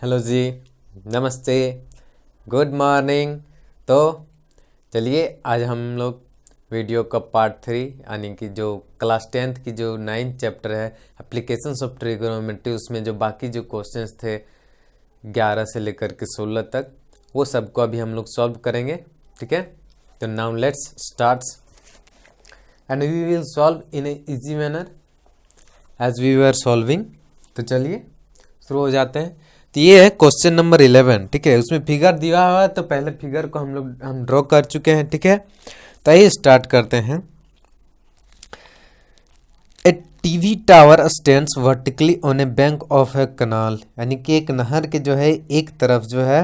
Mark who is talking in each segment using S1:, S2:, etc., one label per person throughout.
S1: Hello जी, नमस्ते, good morning. तो चलिए आज हम लोग वीडियो का पार्ट 3 यानी कि जो क्लास 10th की जो 9th चैप्टर है एप्लीकेशंस ऑफ ट्रिगोनोमेट्री, उसमें जो बाकी जो क्वेश्चंस थे 11 से लेकर के 16 तक, वो सबको अभी हम लोग सॉल्व करेंगे। ठीक है, तो now let's start and we will solve in a easy manner as we were solving. तो चलिए शुरू हो जाते हैं। तो ये है क्वेश्चन नंबर 11। ठीक है, उसमें फिगर दिया हुआ है, तो पहले फिगर को हम ड्रॉ कर चुके हैं। ठीक है, तो आइए स्टार्ट करते हैं। A TV tower stands vertically on a bank of a canal, यानी कि एक नहर के जो है एक तरफ जो है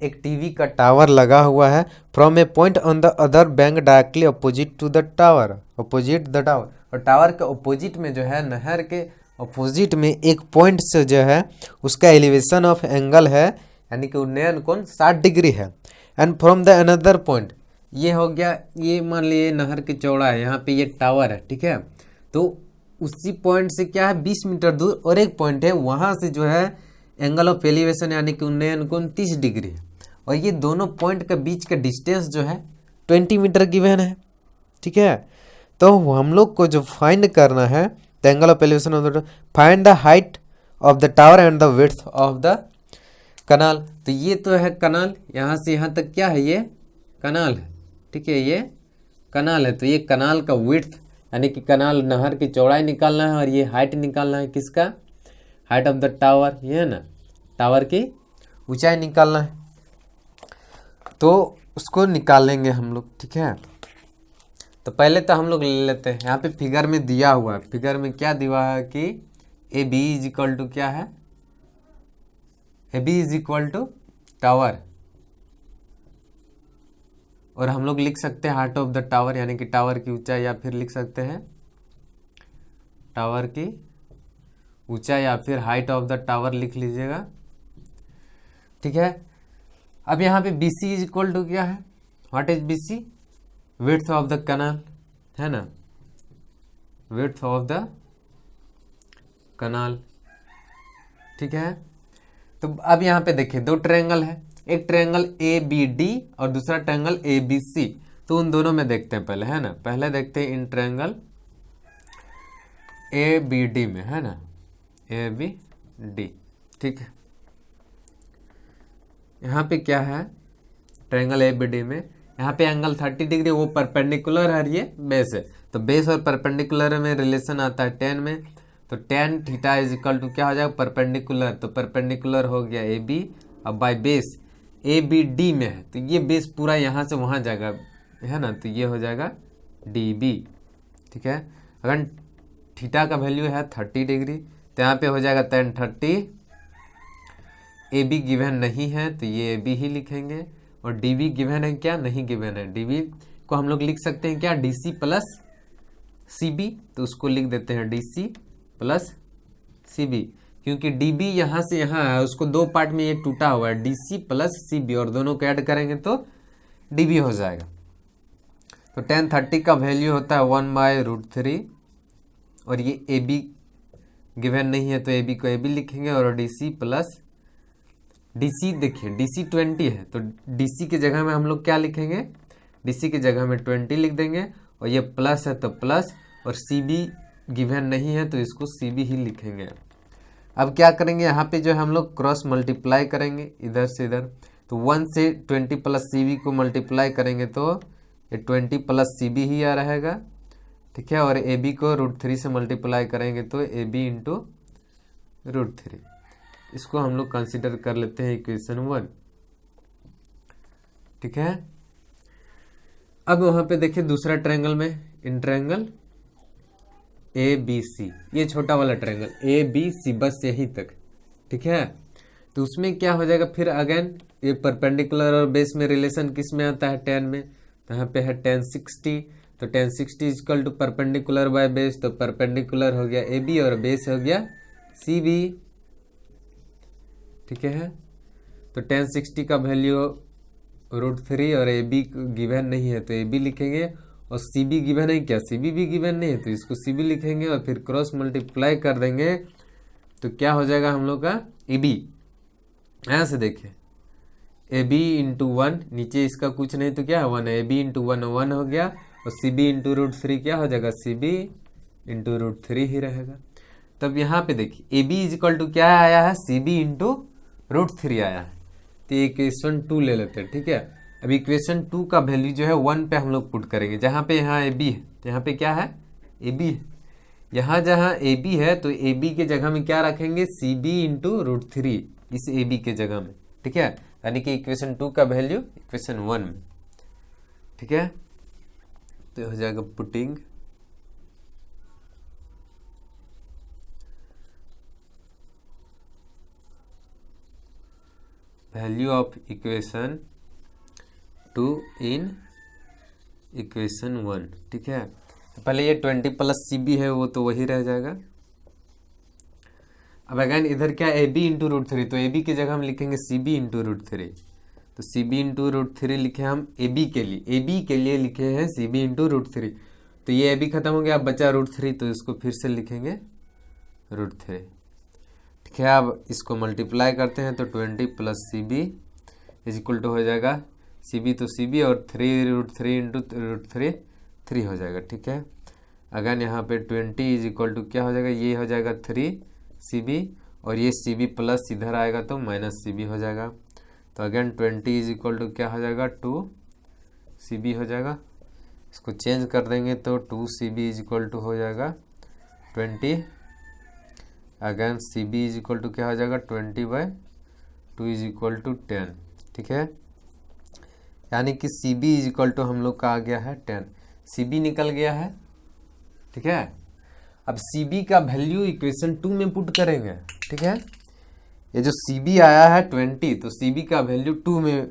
S1: एक टीवी का टावर लगा हुआ है। From a point on the other bank directly opposite to the tower, opposite the tower. और टावर के अपोजिट में जो है, नहर के अपोजिट में एक पॉइंट से जो है उसका एलिवेशन ऑफ एंगल है, यानी कि उन्नयन कोण 60 डिग्री है। And from the another point, ये हो गया, ये मान लीजिए नहर की चौड़ा है, यहाँ पे ये टावर है। ठीक है, तो उसी पॉइंट से क्या है 20 मीटर दूर और एक पॉइंट है, वहाँ से जो है एंगल ऑफ एलिवेशन यानी कि उन्नयन कोण 30 डिग्री है। और ये दोनों पॉइंट के बीच का डिस्टेंस जो है 20 मीटर गिवन है। ठीक है, तो हम लोग को जो फाइंड करना है the angle of elevation of the, find the height of the tower and the width of the कनाल। तो ये तो है कनाल, यहाँ से यहाँ तक क्या है, ये कनाल है। ठीक है, ये कनाल है, तो ये कनाल का विड्थ यानी कि कनाल नहर की चौड़ाई निकालना है, और ये हाइट निकालना है किसका, हाइट ऑफ द टावर, ये है ना, टावर की ऊंचाई निकालना है। तो उसको निकालेंगे हम लोग। ठीक है, तो पहले तो हम लोग ले लेते हैं, यहाँ पे फिगर में दिया हुआ है, फिगर में क्या दिया है कि A B is equal to क्या है, A B is equal to tower, और हम लोग लिख सकते हैं हाइट ऑफ द टावर यानी कि टावर की ऊंचाई, या फिर लिख सकते हैं टावर की ऊंचाई, या फिर हाइट ऑफ द टावर लिख लीजिएगा। ठीक है, अब यहाँ पे B C is equal to क्या है, what is B C, width of the canal, है ना, विड्थ ऑफ द कैनाल। ठीक है, तो अब यहाँ पे देखिए दो ट्रायंगल है, एक ट्रायंगल ए बी डी और दूसरा ट्रायंगल ए बी सी। तो उन दोनों में देखते हैं पहले, है ना, पहले देखते हैं in triangle A B D में, है ना, ए बी डी। ठीक है, यहाँ पे क्या है, ट्रायंगल ए बी डी में यहाँ पे एंगल 30 डिग्री, वो परपेंडिकुलर है, ये बेस है। तो बेस और परपेंडिकुलर में रिलेशन आता है 10 में, तो tan theta is equal to क्या हो जाएगा, परपेंडिकुलर। तो परपेंडिकुलर हो गया ए बी, अब by base A B D में है, तो ये बेस पूरा यहाँ से वहाँ जाएगा, है ना, तो ये हो जाएगा डी बी। ठीक है, अगर थीटा का वैल्यू है 30 डिग्री, तो यहाँ पे हो जाएगा tan 30। ए बी गिवन नहीं है, तो ये ए बी ही लिखेंगे, और डी बी गिवन है क्या, नहीं गिवन है। डी बी को हम लोग लिख सकते हैं क्या, D C plus C B, तो उसको लिख देते हैं D C plus C B, क्योंकि डी बी यहाँ से यहाँ है, उसको दो पार्ट में ये टूटा हुआ है, D C plus C B, और दोनों को ऐड करेंगे तो डी बी हो जाएगा। तो tan 30 का वैल्यू होता है 1/√3, और ये ए बी गिवन नहीं है, तो ए बी को ए बी लिखेंगे, और D C plus D C, देखिए डी सी 20 है, तो डी सी की जगह में हम लोग क्या लिखेंगे, डी सी की जगह में 20 लिख देंगे, और ये प्लस है तो प्लस, और सी बी गिवन नहीं है तो इसको सी बी ही लिखेंगे। अब क्या करेंगे, यहाँ पे जो है हम लोग क्रॉस मल्टीप्लाई करेंगे इधर से इधर, तो 1 से 20 प्लस सी बी को मल्टीप्लाई करेंगे तो ये 20 प्लस सी बी ही आ रहेगा। ठीक है, और ए बी को √3 से मल्टीप्लाई करेंगे तो ए बी इंटू √3, इसको हम लोग कंसिडर कर लेते हैं इक्वेशन 1। ठीक है, अब वहां पे देखिए दूसरा ट्रायंगल में, in triangle A B C, ये छोटा वाला ट्रायंगल ए बी सी, बस यही तक। ठीक है, तो उसमें क्या हो जाएगा, फिर अगेन ये परपेंडिकुलर और बेस में रिलेशन किस में आता है, 10 में, तो यहाँ पे है tan 60, तो tan 60 equal to perpendicular by base, तो परपेंडिकुलर हो गया ए बी और बेस हो गया सी बी। ठीक है, तो tan 60 का वैल्यू √3, और ए बी गिवन नहीं है तो ए बी लिखेंगे, और सी बी गिवन है क्या, सी बी भी गिवन नहीं है तो इसको सी बी लिखेंगे, और फिर क्रॉस मल्टीप्लाई कर देंगे तो क्या हो जाएगा हम लोग का ए बी। यहाँ से देखिए ए बी इंटू वन, नीचे इसका कुछ नहीं तो क्या है 1 है, ए बी इंटू वन 1 हो गया, और C B into root three क्या हो जाएगा, C B into root three ही रहेगा। तब यहाँ पे देखिए A B is equal to क्या आया है, C B into root three आया है। तो ये इक्वेशन 2 ले लेते हैं, ठीक है। अब इक्वेशन 2 का वैल्यू जो है 1 पे हम लोग पुट करेंगे, जहाँ पे यहाँ ए बी है, तो यहाँ पे क्या है, ए बी है। यहाँ जहाँ ए बी है तो ए बी के जगह में क्या रखेंगे, C B into root three, इस ए बी के जगह में, ठीक है। यानी कि इक्वेशन 2 का वैल्यू इक्वेशन 1 में, ठीक है। तो हो जाएगा putting value of equation 2 in equation 1, ठीक है। तो पहले ये 20 प्लस सी बी है वो तो वही रह जाएगा। अब अगैन इधर क्या A B into root three, तो ए बी की जगह हम लिखेंगे C B into root three, तो C B into root three लिखे हम ए बी के लिए, ए बी के लिए लिखे हैं C B into root three. तो ये ए बी खत्म हो गया, अब बचा रूट थ्री, तो इसको फिर से लिखेंगे रूट थ्री, ठीक है। अब इसको मल्टीप्लाई करते हैं तो 20 plus C B is equal to हो जाएगा सी बी तो सी बी, और 3 root three into root three 3 हो जाएगा, ठीक है। अगैन यहाँ पे 20 इज इक्वल टू क्या हो जाएगा, ये हो जाएगा 3 सी बी, और ये सी बी प्लस इधर आएगा तो माइनस सी बी हो जाएगा। तो अगेन 20 इज इक्वल टू क्या हो जाएगा, 2 सी बी हो जाएगा। इसको चेंज कर देंगे तो 2 C B is equal to हो जाएगा 20। Again C B is equal to क्या हो जाएगा, 20/2 इज इक्वल टू 10, ठीक है। यानी कि C B is equal to हम लोग का आ गया है 10, सी बी निकल गया है, ठीक है। अब सी बी का वैल्यू इक्वेशन 2 में पुट करेंगे, ठीक है। ये जो सी बी आया है 20, तो सी बी का वैल्यू 2 में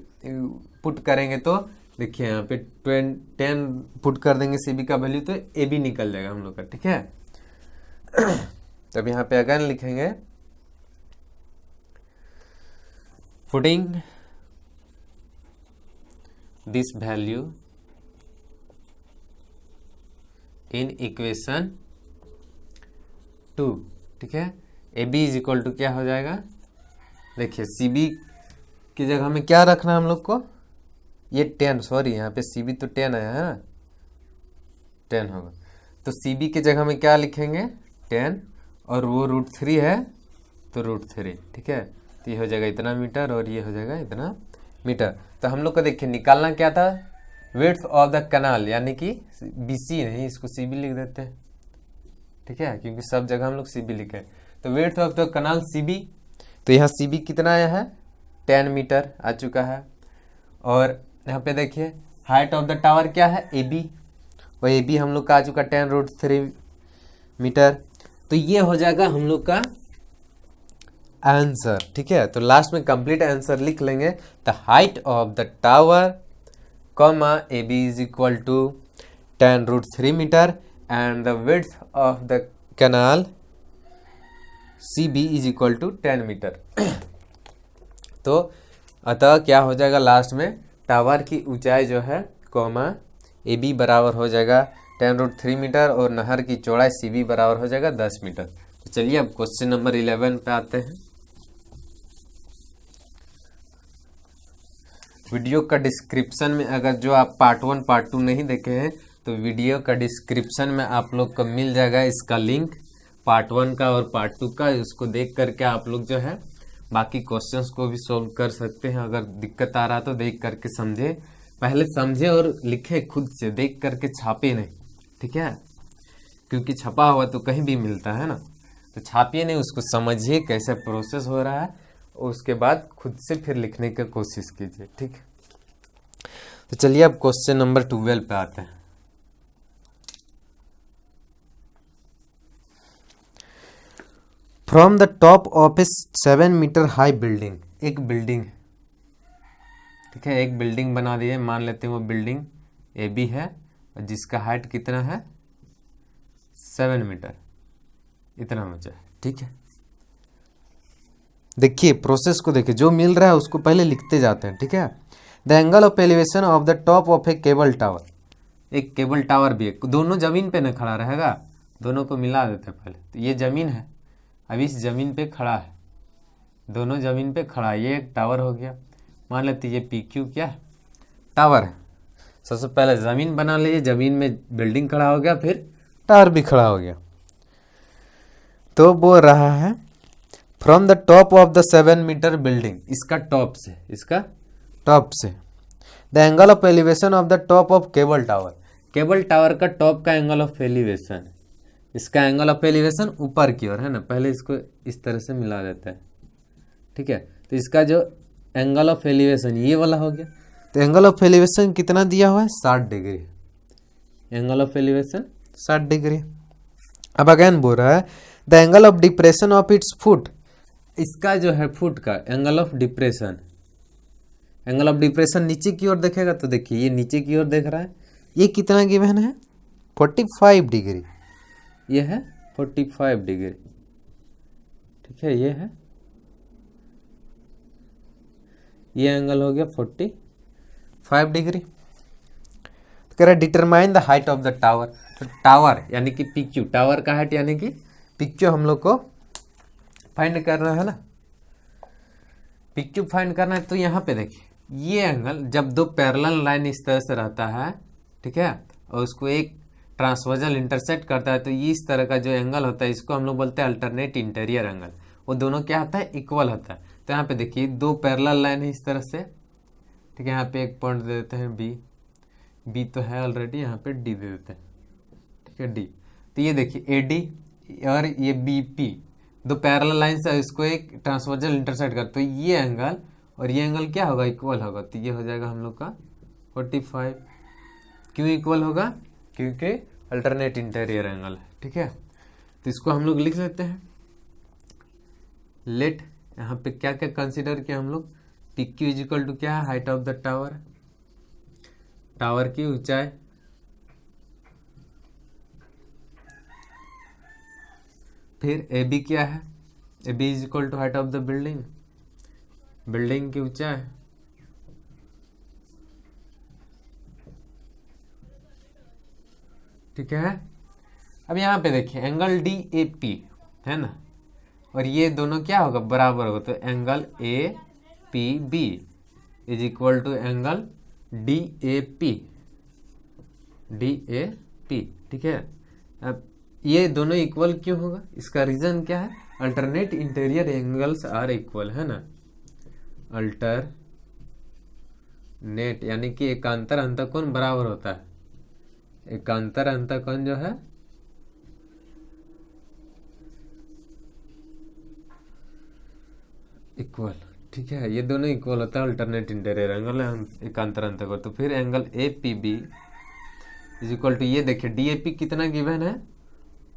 S1: पुट करेंगे तो देखिए यहाँ पे 10 पुट कर देंगे सी बी का वैल्यू, तो ए बी निकल जाएगा हम लोग का, ठीक है। तब यहाँ पे अगेन लिखेंगे putting this value in equation 2, ठीक है। A B is equal to क्या हो जाएगा, देखिए सी बी की जगह में क्या रखना है हम लोग को, ये 10, सॉरी यहाँ पे सी बी तो 10 आया है ना, 10 होगा। तो सी बी की जगह में क्या लिखेंगे 10, और वो रूट थ्री है तो रूट थ्री, ठीक है। तो ये हो जाएगा इतना मीटर और ये हो जाएगा इतना मीटर। तो हम लोग को देखिए निकालना क्या था, विड्थ ऑफ द कैनाल, यानी कि बी सी नहीं, इसको सी बी लिख देते हैं, ठीक है, क्योंकि सब जगह हम लोग सी बी लिखे। तो width of the canal C B, तो यहाँ सी बी कितना आया है 10 मीटर आ चुका है। और यहाँ पे देखिए हाइट ऑफ द टावर क्या है ए बी, और ए बी हम लोग का आ चुका 10√3 मीटर। तो ये हो जाएगा हम लोग का आंसर, ठीक है। तो लास्ट में कंप्लीट आंसर लिख लेंगे, the height of the tower comma A B is equal to 10√3 metre and the width of the canal C B is equal to 10 metre. तो अतः क्या हो जाएगा लास्ट में, टावर की ऊंचाई जो है कॉमा ए बी बराबर हो जाएगा 10√3 मीटर, और नहर की चौड़ाई सी बी बराबर हो जाएगा 10 मीटर। तो चलिए अब क्वेश्चन नंबर 11 पे आते हैं। वीडियो का डिस्क्रिप्शन में अगर जो आप पार्ट 1 पार्ट 2 नहीं देखे हैं तो वीडियो का डिस्क्रिप्शन में आप लोग को मिल जाएगा इसका लिंक, पार्ट 1 का और पार्ट 2 का। उसको देख करके आप लोग जो है बाकी क्वेश्चंस को भी सॉल्व कर सकते हैं। अगर दिक्कत आ रहा तो देख करके समझे, पहले समझे और लिखे खुद से, देख करके छापे नहीं, ठीक है, क्योंकि छपा हुआ तो कहीं भी मिलता है ना। तो छापिए नहीं, उसको समझिए कैसे प्रोसेस हो रहा है, और उसके बाद खुद से फिर लिखने की कोशिश कीजिए, ठीक। तो चलिए अब क्वेश्चन नंबर 12 पे आते हैं। From the top of a 7 metre high building, एक बिल्डिंग, ठीक है, एक बिल्डिंग बना दी है, मान लेते हैं वो बिल्डिंग ए बी है, और जिसका हाइट कितना है 7 मीटर, इतना ऊंचा है, ठीक है। देखिए प्रोसेस को देखिए, जो मिल रहा है उसको पहले लिखते जाते हैं, ठीक है। The angle of elevation of the top of A cable tower, एक केबल टावर भी है, दोनों जमीन पे न खड़ा रहेगा, दोनों को मिला देते हैं पहले। तो ये जमीन है, अभी इस जमीन पे खड़ा है, दोनों जमीन पे खड़ा, ये एक टावर हो गया। मान लेते ये पी क्यू क्या है, टावर है। सबसे पहले जमीन बना लीजिए, जमीन में बिल्डिंग खड़ा हो गया, फिर टावर भी खड़ा हो गया। तो बोल रहा है from the top of the 7 metre building, इसका टॉप से, इसका टॉप से, the angle of elevation of the top of cable tower, cable tower का टॉप का एंगल ऑफ एलिवेशन, इसका एंगल ऑफ एलिवेशन ऊपर की ओर है ना, पहले इसको इस तरह से मिला देता है, ठीक है। तो इसका जो एंगल ऑफ एलिवेशन ये वाला हो गया। तो एंगल ऑफ एलिवेशन कितना दिया हुआ है, 60 degree, angle of elevation 60 degree. अब अगेन बोल रहा है the angle of depression of its foot, इसका जो है फुट का angle of depression, angle of depression नीचे की ओर देखेगा तो देखिए ये नीचे की ओर देख रहा है, ये कितना गिवन है, 45 डिग्री, ये है 45 डिग्री, ठीक है। ये एंगल हो गया 45 डिग्री। तो कह रहा है determine the height of the tower, तो टावर यानी कि पीक्यू, टावर का हाइट यानी कि पीक्यू हम लोग को फाइंड करना है ना, पीक्यू फाइंड करना है। तो यहाँ पे देखिए ये एंगल जब दो पैरेलल लाइन इस तरह से रहता है, ठीक है, और उसको एक ट्रांसवर्जल इंटरसेक्ट करता है, तो ये इस तरह का जो एंगल होता है इसको हम लोग बोलते हैं अल्टरनेट इंटीरियर एंगल। वो दोनों क्या होता है, इक्वल होता है। तो यहाँ पे देखिए दो पैरेलल लाइन है इस तरह से, ठीक है। यहाँ पे एक पॉइंट दे देते हैं बी तो है ऑलरेडी, यहाँ पे डी दे देते हैं, ठीक है, डी। तो ये देखिए ए डी और ये बी पी, दो पैरेलल लाइन से इसको एक ट्रांसवर्जल इंटरसेक्ट कर, तो ये एंगल और ये एंगल क्या होगा, इक्वल होगा। तो ये हो जाएगा हम लोग का 45। क्यों इक्वल होगा, क्योंकि अल्टरनेट इंटीरियर एंगल है, ठीक है। तो इसको हम लोग लिख लेते हैं, लेट यहाँ पे क्या क्या कंसिडर किया हम लोग, P Q is equal to क्या है, height of the tower, tower की ऊंचाई, फिर ए बी क्या है, A B is equal to height of the building, building की ऊंचाई, ठीक है। अब यहाँ पे देखिए एंगल डी ए पी है ना, और ये दोनों क्या होगा, बराबर होगा। तो angle A P B is equal to angle D A P, ठीक है। अब ये दोनों इक्वल क्यों होगा, इसका रीजन क्या है, alternate interior angles are equal, है ना। अल्टरनेट यानी कि एकांतर अंतःकोण बराबर होता है, एकांतर अंतःकोण जो है इक्वल, ठीक है। ये दोनों इक्वल होता है, अल्टरनेट इंटीरियर एंगल एकांतर अंतःकोण। तो फिर angle A P B is equal to, ये देखिए डी ए पी कितना गिवन है,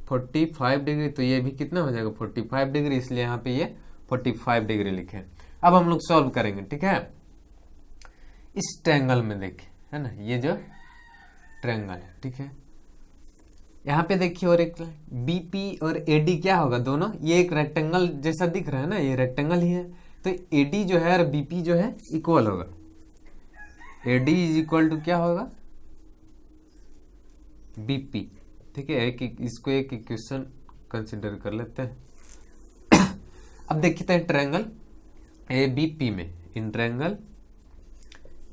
S1: 45 डिग्री, तो ये भी कितना हो जाएगा 45 डिग्री, इसलिए यहाँ पे ये 45 डिग्री लिखे। अब हम लोग सॉल्व करेंगे, ठीक है। इस ट्रायंगल में देखिए, है ना, ये जो ट्रायंगल है, ठीक है। यहाँ पे देखिए और एक बीपी और एडी क्या होगा, दोनों ये एक रेक्टेंगल जैसा दिख रहा है ना, ये रेक्टेंगल ही है। तो एडी जो है और बीपी जो है इक्वल होगा, एडी इज इक्वल टू क्या होगा, बीपी, ठीक है। इसको एक इक्वेशन कंसिडर कर लेते हैं। अब देखते हैं ट्रायंगल ए बी पी में, in triangle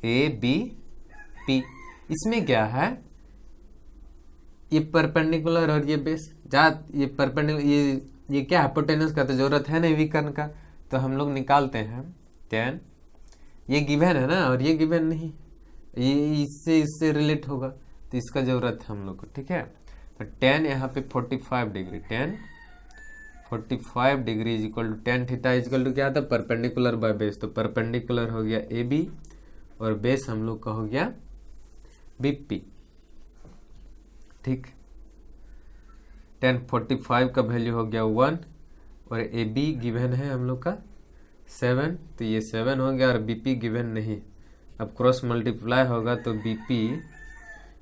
S1: A B P, इसमें क्या है, ये परपेंडिकुलर और ये बेस, ये परपेंडिकुलर, ये क्या हाइपोटेनस का तो जरूरत है नहीं विकर्ण का, तो हम लोग निकालते हैं tan, ये गिवन है ना और ये गिवन नहीं, ये इससे रिलेट होगा, तो इसका जरूरत है हम लोग को, ठीक है। तो tan यहाँ पे 45 degree, tan 45 degree is equal to tan theta is equal to क्या था, परपेंडिकुलर बाय बेस। तो परपेंडिकुलर हो गया ए बी और बेस हम लोग का हो गया बीपी, ठीक। tan 45 का वैल्यू हो गया 1 और ए बी गिवन है हम लोग का 7, तो ये 7 हो गया और बीपी गिवन नहीं। अब क्रॉस मल्टीप्लाई होगा तो बीपी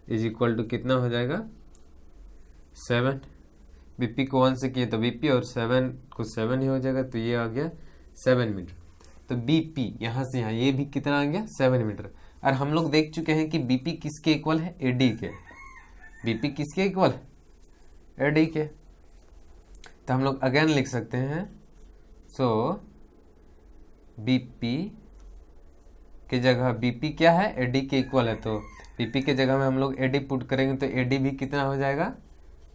S1: इज इक्वल टू कितना हो जाएगा 7, बीपी को 1 से किए तो बीपी और 7 को 7 ही हो जाएगा, तो ये आ गया 7 मीटर। तो बीपी यहाँ से यहाँ ये भी कितना आ गया 7 मीटर। और हम लोग देख चुके हैं कि बीपी किसके इक्वल है, एडी के, बीपी किसके इक्वल है, एडी के। तो हम लोग अगेन लिख सकते हैं, सो बीपी की जगह बीपी क्या है, एडी के इक्वल है, तो बीपी के जगह में हम लोग एडी पुट करेंगे तो एडी भी कितना हो जाएगा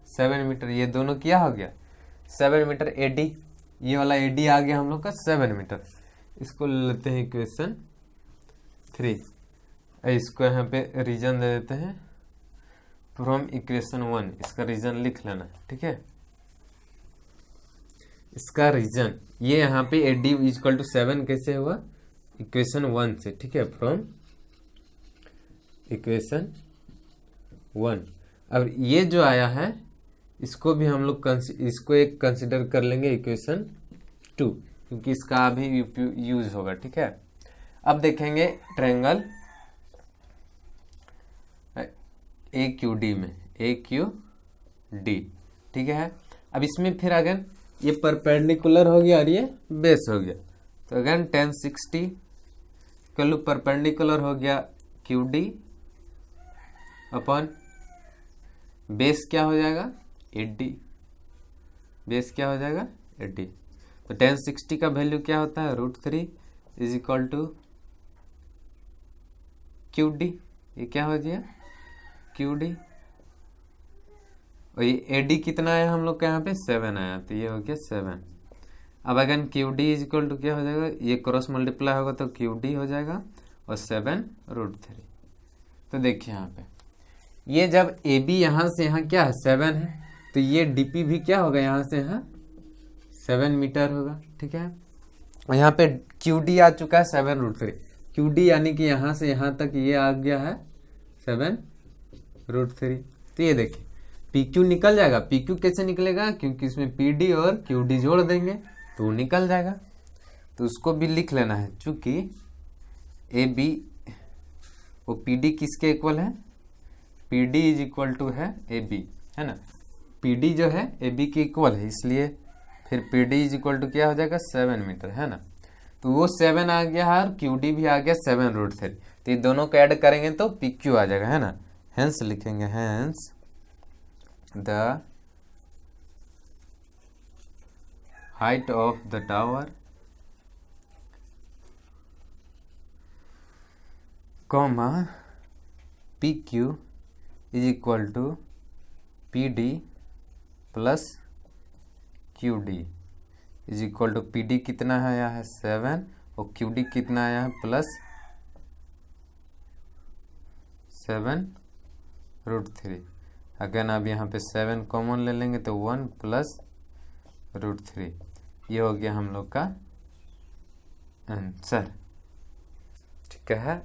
S1: 7 मीटर। ये दोनों क्या हो गया 7 मीटर एडी, ये वाला एडी आ गया हम लोग का 7 मीटर। इसको लेते हैं इक्वेशन 3, इसको यहाँ पे रीजन दे देते हैं फ्रॉम इक्वेशन 1, इसका रीजन लिख लेना, ठीक है। इसका रीजन ये यहाँ पे एडी इक्वल टू 7 कैसे हुआ, इक्वेशन 1 से, ठीक है, फ्रॉम इक्वेशन 1। अब ये जो आया है इसको भी हम लोग इसको एक कंसिडर कर लेंगे इक्वेशन 2, क्योंकि इसका अभी यूज होगा, ठीक है। अब देखेंगे ट्रायंगल AQD में, AQD, ठीक है। अब इसमें फिर अगेन ये परपेंडिकुलर हो गया और ये बेस हो गया, तो अगेन tan 60 कलू परपेंडिकुलर हो गया QD अपॉन बेस क्या हो जाएगा 80, बेस क्या हो जाएगा 80। तो tan 60 का वैल्यू क्या होता है √3 इज इक्वल टू QD, ये क्या हो गया QD, और ये AD कितना आया हम लोग का यहाँ पे 7 आया, तो ये हो गया 7। अब again QD is equal to क्या हो जाएगा, ये क्रॉस मल्टीप्लाई होगा तो QD हो जाएगा और 7√3। तो देखिए यहाँ पे ये जब AB यहाँ से यहाँ क्या है 7 है, तो ये DP भी क्या होगा यहाँ से यहाँ 7 मीटर होगा, ठीक है। और यहाँ पे QD आ चुका है 7√3, QD यानी कि यहाँ से यहाँ तक ये आ गया है 7√3। तो ये देखिए PQ निकल जाएगा, PQ कैसे निकलेगा, क्योंकि इसमें PD और QD जोड़ देंगे तो वो निकल जाएगा, तो उसको भी लिख लेना है। चूंकि AB वो PD किसके इक्वल है, PD इज इक्वल टू है AB, है ना, PD जो है AB के इक्वल है, इसलिए फिर PD इज इक्वल टू क्या हो जाएगा 7 मीटर, है ना। तो वो 7 आ गया है और QD भी आ गया 7√3, तो ये दोनों को ऐड करेंगे तो PQ आ जाएगा, है ना। हेंस लिखेंगे, hence the height of the tower comma PQ is equal to PD plus QD is equal to PD कितना आया है 7 और QD कितना आया है प्लस 7√3। अगेन अब यहाँ पे 7 कॉमन ले लेंगे तो 1 प्लस √3, ये हो गया हम लोग का आंसर, ठीक है।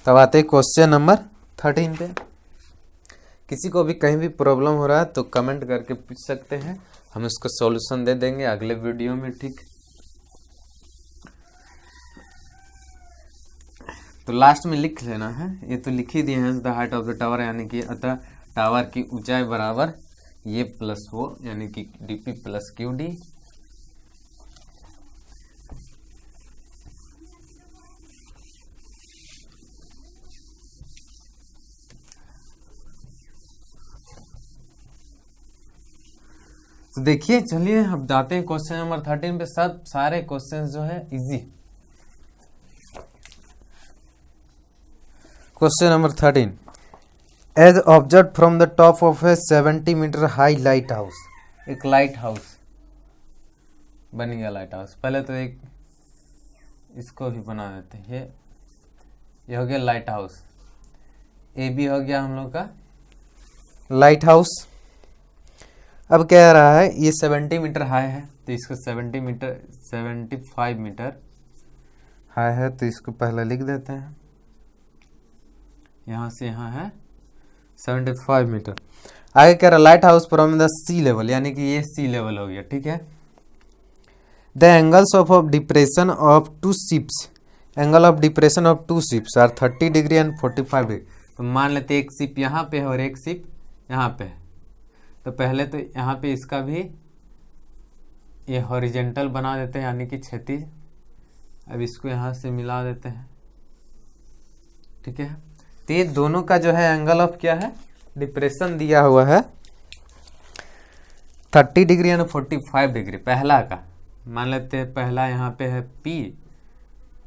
S1: तब आते हैं क्वेश्चन नंबर 13 पे। किसी को भी कहीं भी प्रॉब्लम हो रहा है तो कमेंट करके पूछ सकते हैं, हम इसको सॉल्यूशन दे देंगे अगले वीडियो में, ठीक। तो लास्ट में लिख लेना है, ये तो लिख ही दिए हैं the height of the tower, यानी कि अतः टावर की ऊंचाई बराबर ये प्लस वो, यानी कि DP प्लस QD। तो देखिए चलिए अब जाते हैं क्वेश्चन नंबर 13 पे। सब सारे क्वेश्चन जो है easy. Question number 13, as observe from the top of a 70 metre high light house. एक लाइट हाउस बन गया, लाइट हाउस। पहले तो एक इसको भी बना देते हैं, ये हो गया लाइट हाउस, AB हो गया हम लोग का लाइट हाउस। अब क्या रहा है, ये 70 मीटर हाई है तो इसको 75 मीटर हाई है, तो इसको पहले लिख देते हैं, यहाँ से यहाँ है 75 मीटर। आगे कह रहा light house from the sea level, यानी कि ये सी लेवल हो गया, ठीक है। The angles of depression of two ships, angle of depression of two ships are 30 degree and 45 degree. तो मान लेते एक शिप यहाँ पे है और एक शिप यहाँ पे है, तो पहले तो यहाँ पे इसका भी ये हॉरिजेंटल बना देते हैं, यानी कि क्षैतिज। अब इसको यहाँ से मिला देते हैं, ठीक है। तो ये दोनों का जो है एंगल ऑफ क्या है, डिप्रेशन दिया हुआ है 30 डिग्री एंड 45 डिग्री पहला का, मान लेते हैं पहला यहाँ पे है P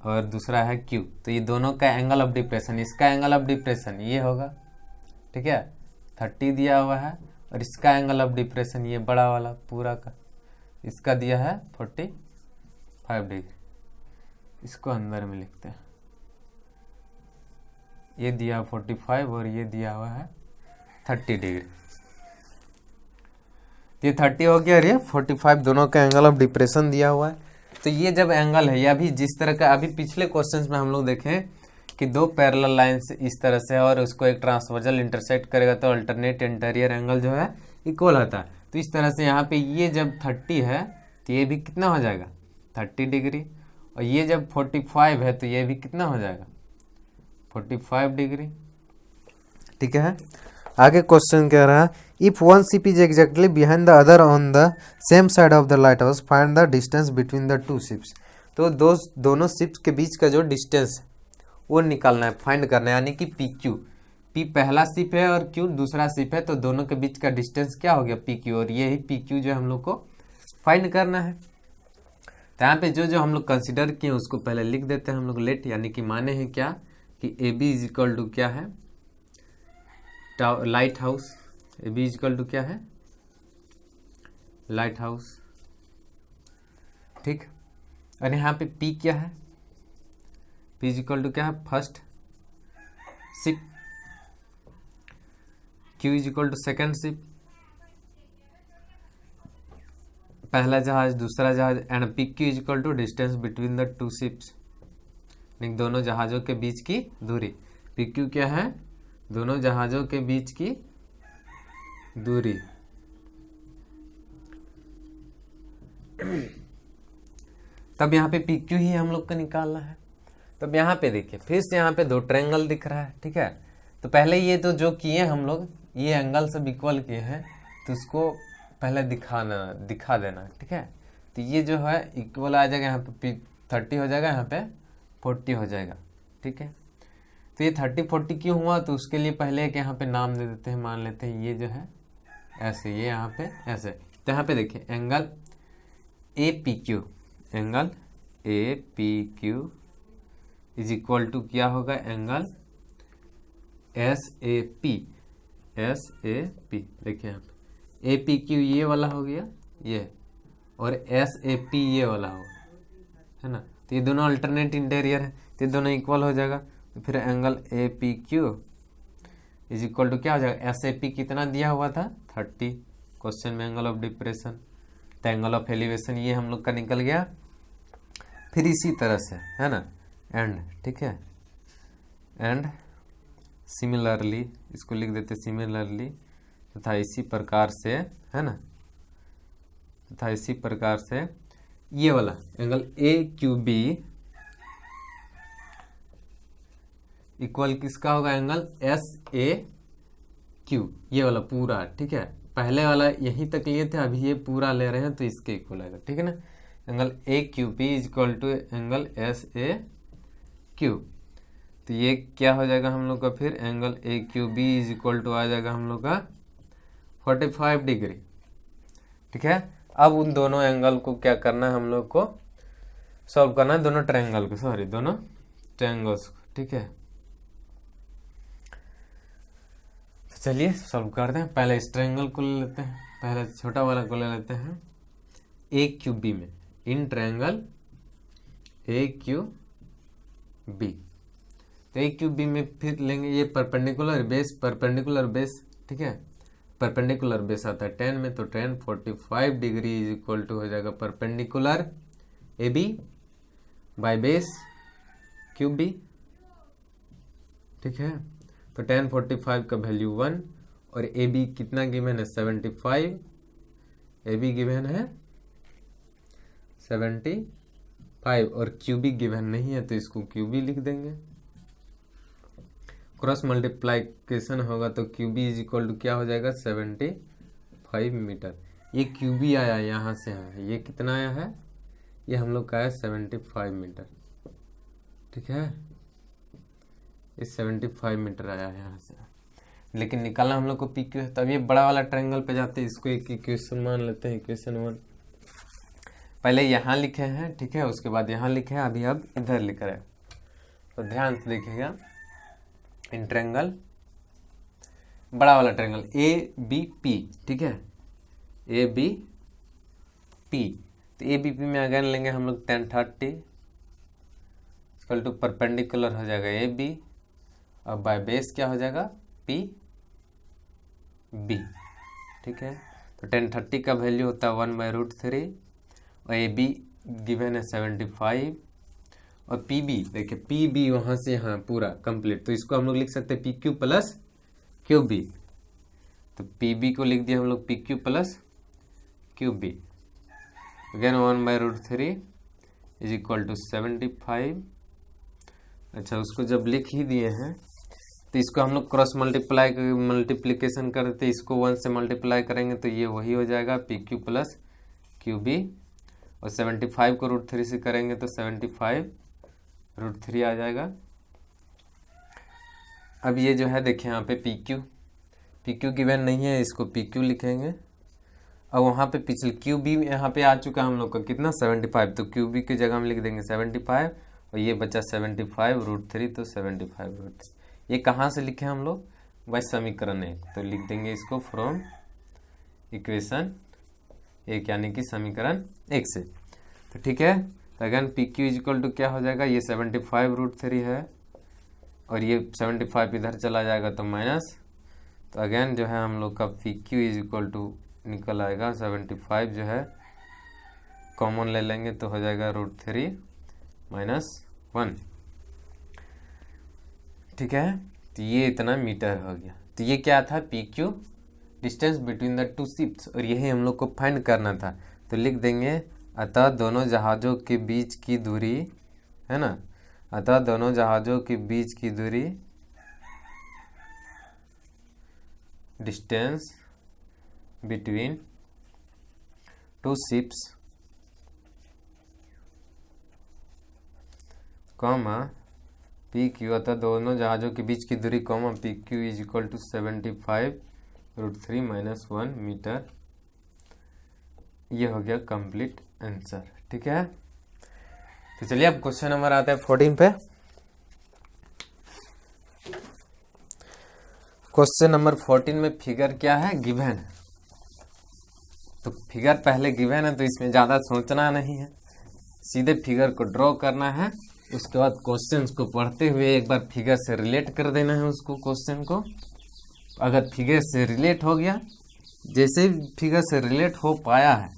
S1: और दूसरा है Q, तो ये दोनों का एंगल ऑफ डिप्रेशन, इसका एंगल ऑफ डिप्रेशन ये होगा, ठीक है, 30 दिया हुआ है, और इसका एंगल ऑफ डिप्रेशन ये बड़ा वाला पूरा का, इसका दिया है 45 डिग्री। इसको अंदर में लिखते हैं, ये दिया 45 और ये दिया हुआ है 30 डिग्री। ये 30 हो गया और ये 45, दोनों का एंगल ऑफ डिप्रेशन दिया हुआ है। तो ये जब एंगल है, या भी जिस तरह का अभी पिछले क्वेश्चंस में हम लोग देखें कि दो पैरेलल लाइंस इस तरह से है और उसको एक ट्रांसवर्जल इंटरसेक्ट करेगा तो अल्टरनेट इंटीरियर एंगल जो है इक्वल होता है। तो इस तरह से यहाँ पे ये जब 30 है तो ये भी कितना हो जाएगा 30 डिग्री, और ये जब 45 है तो ये भी कितना हो जाएगा 45 डिग्री, ठीक है। आगे क्वेश्चन कह रहा है if one ship is exactly behind the other on the same side of the light house find the distance between the two ships. तो दोनों शिप्स के बीच का जो डिस्टेंस है वो निकालना है, फाइंड करना है, यानी कि पी क्यू, पी पहला शिप है और क्यू दूसरा शिप है, तो दोनों के बीच का डिस्टेंस क्या हो गया पी क्यू, और ये ही पी क्यू जो हम लोग को फाइंड करना है। तो यहाँ पे जो जो हम लोग कंसिडर किए उसको पहले लिख देते हैं हम लोग लेट, यानी कि माने हैं क्या कि A B is equal to क्या है light house, A B is equal to क्या है लाइट हाउस, ठीक। और यहाँ पे पी क्या है, पी इज इक्वल टू क्या है first ship, Q is equal to second ship, पहला जहाज दूसरा जहाज, and P Q is equal to distance between the two ships, दोनों जहाजों के बीच की दूरी। पी क्यू क्या है दोनों जहाजों के बीच की दूरी। तब यहाँ पे पी क्यू ही हम लोग को निकालना है। तब यहाँ पे देखिए फिर से यहाँ पे दो ट्रायंगल दिख रहा है, ठीक है। तो पहले ये तो जो किए हम लोग ये एंगल सब इक्वल किए हैं, तो उसको पहले दिखा देना, ठीक है। तो ये जो है इक्वल आ जाएगा, यहाँ पे 30 हो जाएगा, यहाँ पे 40 हो जाएगा, ठीक है। तो ये 30-40 क्यों हुआ, तो उसके लिए पहले एक यहाँ पे नाम दे देते हैं, मान लेते हैं ये जो है ऐसे, ये यहाँ पे ऐसे। तो यहाँ पे देखिए angle A P Q, angle A P Q is equal to क्या होगा एंगल एस ए पी, देखिए यहाँ पे ए पी क्यू ये वाला हो गया ये, और एस ए पी ये वाला होगा, है ना। तो ये दोनों अल्टरनेट इंटीरियर है, तो ये दोनों इक्वल हो जाएगा। तो फिर angle A P Q is equal to क्या हो जाएगा एस ए पी कितना दिया हुआ था 30, क्वेश्चन में एंगल ऑफ डिप्रेशन, तो एंगल ऑफ एलिवेशन ये हम लोग का निकल गया। फिर इसी तरह से है ना एंड, ठीक है, एंड सिमिलरली इसको लिख देते सिमिलरली, तथा इसी प्रकार से है ना, तथा इसी प्रकार से ये वाला angle A Q B equal किसका होगा एंगल एस ए क्यू, ये वाला पूरा, ठीक है। पहले वाला यहीं तक लिए थे, अभी ये पूरा ले रहे हैं तो इसके इक्वल आएगा, ठीक है ना। Angle A Q B is equal to angle S A Q, तो ये क्या हो जाएगा हम लोग का फिर angle A Q B is equal to आ जाएगा हम लोग का 45 डिग्री, ठीक है। अब उन दोनों एंगल को क्या करना है हम लोग को सॉल्व करना है, दोनों ट्रायंगल को, सॉरी दोनों ट्रायंगल्स को, ठीक है। तो चलिए सॉल्व करते हैं। पहले इस ट्रायंगल को ले लेते हैं, पहले छोटा वाला को ले लेते हैं ए क्यू बी में, in triangle A Q B. तो ए क्यू बी में फिर लेंगे ये परपेंडिकुलर बेस, ठीक है। परपेंडिकुलर बेस आता है 10 में, तो 10 45 डिग्री इज इक्वल टू हो जाएगा perpendicular A B by base Q B, ठीक है। तो 10 45 का वैल्यू 1, और ए बी कितना गिवन है 75, ए बी गिवन है 75 और क्यू बी गिवन नहीं है, तो इसको क्यू बी लिख देंगे। क्रॉस मल्टीप्लाइकेशन होगा तो Q B is equal to क्या हो जाएगा 75 मीटर। ये क्यू बी आया यहाँ से है, ये कितना आया है ये हम लोग का है 75 मीटर, ठीक है। ये 75 मीटर आया है यहाँ से, लेकिन निकालना हम लोग को पी क्यू है। तब ये बड़ा वाला ट्रायंगल पे जाते हैं, इसको एक इक्वेशन मान लेते हैं, इक्वेशन 1। पहले यहाँ लिखे हैं, ठीक है, उसके बाद यहाँ लिखे हैं, अभी अब इधर लिख रहे हैं। तो ध्यान से देखिएगा, इन ट्रायंगल, बड़ा वाला ट्रायंगल ABP, ठीक है, ABP, तो ABP में अगेन लेंगे हम लोग tan 30 इक्वल टू परपेंडिकुलर हो जाएगा AB, और बाय बेस क्या हो जाएगा PB, ठीक है। तो tan 30 का वैल्यू होता है 1/√3, और AB गिवन है 75, और PB देखिए, PB वहां से यहाँ पूरा कंप्लीट, तो इसको हम लोग लिख सकते हैं PQ प्लस QB, तो PB को लिख दिया हम लोग PQ plus QB, again 1/√3 is equal to 75। अच्छा, उसको जब लिख ही दिए हैं तो इसको हम लोग क्रॉस मल्टीप्लीकेशन करते, इसको 1 से मल्टीप्लाई करेंगे तो ये वही हो जाएगा PQ प्लस QB, और 75 को √3 से करेंगे तो 75√3 आ जाएगा। अब ये जो है देखिए यहाँ पे PQ गिवन नहीं है, इसको PQ लिखेंगे, और वहाँ पे पिछले QB यहाँ पे आ चुका हम लोग का कितना 75, तो QB की जगह हम लिख देंगे 75, और ये बचा 75√3, तो 75√3। ये कहाँ से लिखे हम लोग, वह समीकरण 1, तो लिख देंगे इसको फ्रॉम इक्वेशन 1, यानी कि समीकरण 1 से। तो ठीक है, तो again PQ is equal to क्या हो जाएगा, ये 75√3 है, और ये 75 इधर चला जाएगा तो माइनस, तो अगेन जो है हम लोग का PQ इज इक्वल टू निकल आएगा 75, जो है कॉमन ले लेंगे तो हो जाएगा √3 - 1, ठीक है। तो ये इतना मीटर हो गया। तो ये क्या था, PQ distance between the two ships, और यही हम लोग को फाइंड करना था। तो लिख देंगे अतः दोनों जहाज़ों के बीच की दूरी, है ना, अतः दोनों जहाज़ों के बीच की दूरी distance between two ships comma PQ, अतः दोनों जहाज़ों के बीच की दूरी comma PQ is equal to 75√3 - 1 metre. ये हो गया कंप्लीट आंसर, ठीक है। तो चलिए अब क्वेश्चन नंबर आता है 14 पे। क्वेश्चन नंबर 14 में फिगर क्या है, गिवन। तो फिगर पहले गिवन है तो इसमें ज़्यादा सोचना नहीं है, सीधे फिगर को ड्रॉ करना है, उसके बाद क्वेश्चंस को पढ़ते हुए एक बार फिगर से रिलेट कर देना है उसको, क्वेश्चन को। अगर फिगर से रिलेट हो गया, जैसे फिगर से रिलेट हो पाया है,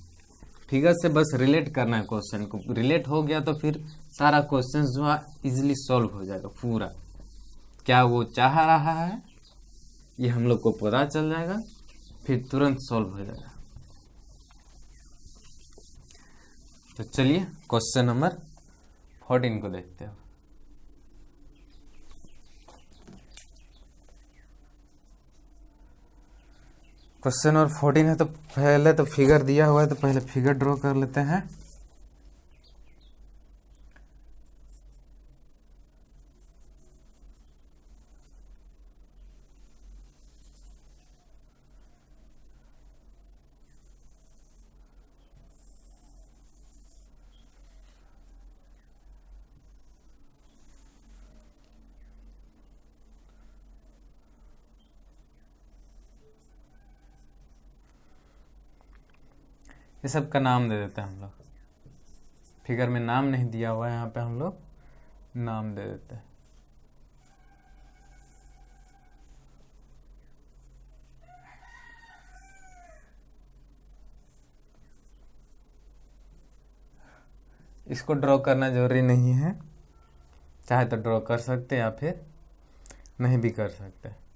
S1: फिगर से बस रिलेट करना है क्वेश्चन को, रिलेट हो गया तो फिर सारा क्वेश्चन जो है इजीली सॉल्व हो जाएगा पूरा। क्या वो चाह रहा है ये हम लोग को पता चल जाएगा, फिर तुरंत सॉल्व हो जाएगा। तो चलिए क्वेश्चन नंबर 14 को देखते हैं। क्वेश्चन नंबर 14 है, तो पहले तो फिगर दिया हुआ है, तो पहले फिगर ड्रॉ कर लेते हैं। ये सब का नाम दे देते हैं हम लोग, फिगर में नाम नहीं दिया हुआ है, यहाँ पे हम लोग नाम दे देते हैं। इसको ड्रॉ करना जरूरी नहीं है, चाहे तो ड्रॉ कर सकते हैं या फिर नहीं भी कर सकते।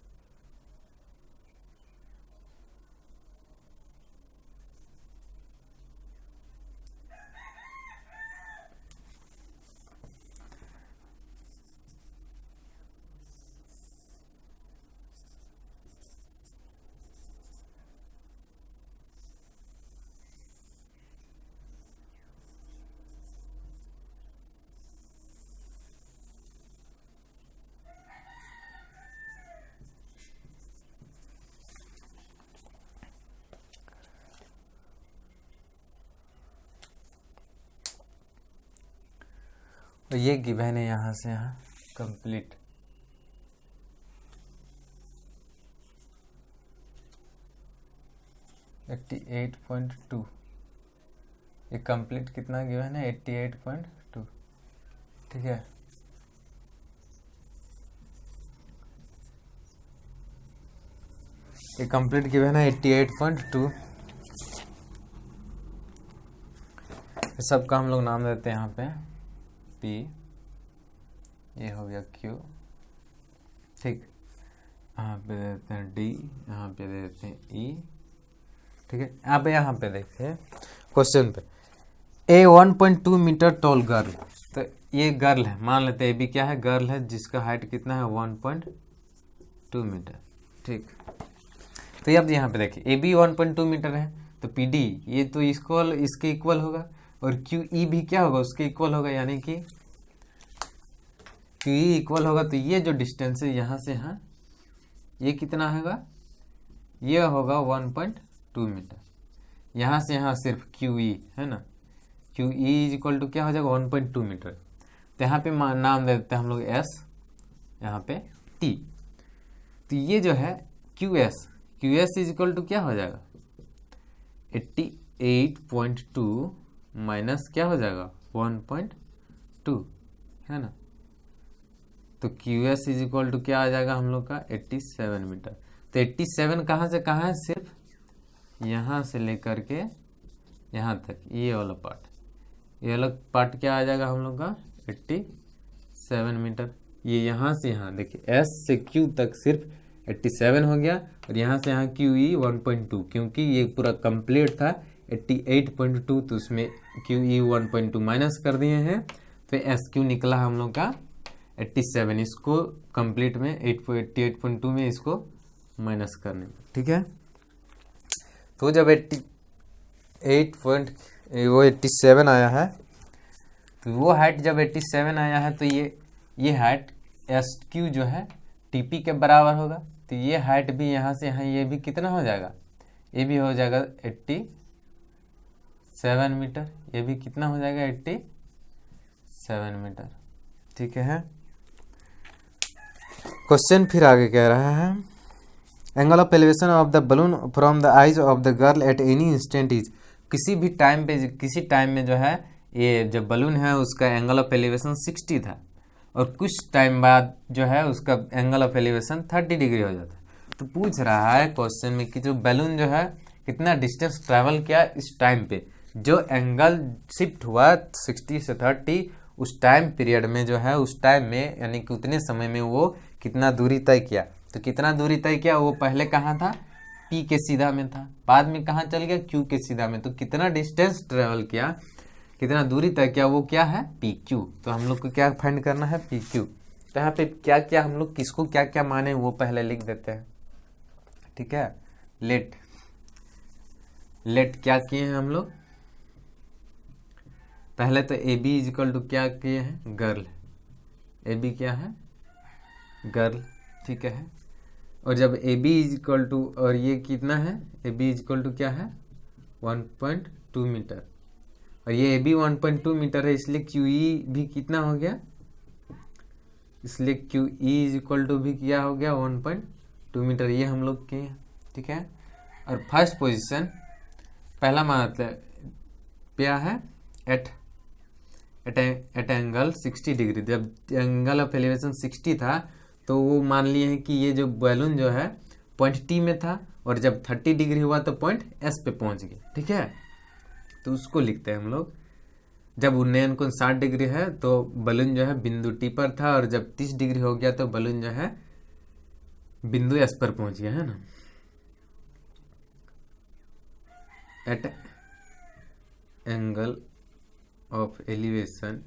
S1: तो ये गिवन है यहाँ से यहाँ कंप्लीट। (88.2) ये कंप्लीट कितना गिवन है? 88.2। ठीक है, ये कंप्लीट गिवन है 88.2। सबका हम लोग नाम देते हैं यहाँ पे P, ये हो गया Q, ठीक। यहाँ पे देते हैं D, यहाँ पे देते हैं E, ठीक है। अब यहाँ पे देखिए क्वेश्चन पे, ए 1.2 मीटर टॉल गर्ल, तो ये गर्ल है, मान लेते हैं ए बी क्या है? गर्ल है, जिसका हाइट कितना है? 1.2 मीटर, ठीक। तो अब यहाँ पे देखिए ए बी 1.2 मीटर है, तो पी डी ये तो इसके इक्वल होगा, और क्यू ई भी क्या होगा? उसके इक्वल होगा, यानी कि क्यू ई इक्वल होगा। तो ये जो डिस्टेंस है यहाँ से यहाँ, ये कितना होगा? ये होगा 1.2 मीटर। यहाँ से यहाँ सिर्फ क्यू ई है ना, Q E is equal to क्या हो जाएगा? 1.2 मीटर। तो यहाँ पे नाम दे देते हैं हम लोग एस, यहाँ पे टी। तो ये जो है Q S is equal to क्या हो जाएगा? 88.2 माइनस क्या हो जाएगा? 1.2 है ना। तो Q S is equal to क्या आ जाएगा हम लोग का? 87 मीटर। तो 87 कहाँ से कहाँ है? सिर्फ यहाँ से लेकर के यहाँ तक, ये वाला पार्ट, ये वाला पार्ट क्या आ जाएगा हम लोग का? 87 मीटर। ये यहाँ से यहाँ देखिए एस से क्यू तक सिर्फ 87 हो गया, और यहाँ से यहाँ क्यू ई 1.2, क्योंकि ये पूरा कंप्लीट था 88.2, तो उसमें क्यू ई 1.2 माइनस कर दिए हैं, तो एस क्यू निकला हम लोग का 87। इसको कंप्लीट में 88.2 में इसको माइनस करने, ठीक है। तो जब 87 आया है, तो वो हाइट जब 87 आया है, तो ये हाइट एस क्यू जो है टीपी के बराबर होगा। तो ये हाइट भी यहाँ से यहाँ ये भी कितना हो जाएगा? ये भी हो जाएगा 87 मीटर। ये भी कितना हो जाएगा? 87 मीटर, ठीक है। क्वेश्चन फिर आगे कह रहा है, angle of elevation of the balloon from the eyes of the girl at any instant is, किसी भी टाइम पे, किसी टाइम में जो है ये जब बलून है उसका एंगल ऑफ एलिवेशन 60 था, और कुछ टाइम बाद जो है उसका एंगल ऑफ एलिवेशन 30 डिग्री हो जाता है। तो पूछ रहा है क्वेश्चन में कि जो बैलून जो है कितना डिस्टेंस ट्रैवल किया इस टाइम पे, जो एंगल शिफ्ट हुआ 60 से 30, उस टाइम पीरियड में जो है, उस टाइम में यानी कि उतने समय में वो कितना दूरी तय किया। तो कितना दूरी तय किया? वो पहले कहाँ था? पी के सीधा में था, बाद में कहाँ चल गया? क्यू के सीधा में। तो कितना डिस्टेंस ट्रेवल किया, कितना दूरी तय किया, वो क्या है? P Q. तो हम लोग को क्या फाइंड करना है? P Q. तो यहाँ पे क्या क्या हम लोग किसको क्या क्या माने वो पहले लिख देते हैं, ठीक है। लेट क्या किए हैं हम लोग? पहले तो ए बी इजिकल टू क्या किए हैं? गर्ल। ए बी क्या है? गर्ल, ठीक है। और जब ए बी इजिकल टू, और ये कितना है? ए बी इजिकल टू क्या है? 1.2 मीटर, और ये ए बी 1.2 मीटर है, इसलिए क्यू ई भी कितना हो गया? इसलिए Q E is equal to भी क्या हो गया? 1.2 मीटर। ये हम लोग किए, ठीक है। और फर्स्ट पोजीशन, पहला मतलब क्या है? At angle 60 degree. जब एंगल ऑफ एलिवेशन 60 था, तो वो मान लिए हैं कि ये जो बैलून जो है पॉइंट टी में था, और जब 30 डिग्री हुआ तो पॉइंट एस पे पहुंच गया, ठीक है। तो उसको लिखते हैं हम लोग, जब उन्नयन कोण 60 डिग्री है तो बलून जो है बिंदु टी पर था, और जब 30 डिग्री हो गया तो बलून जो है बिंदु एस पर पहुंच गया, है ना। At angle of elevation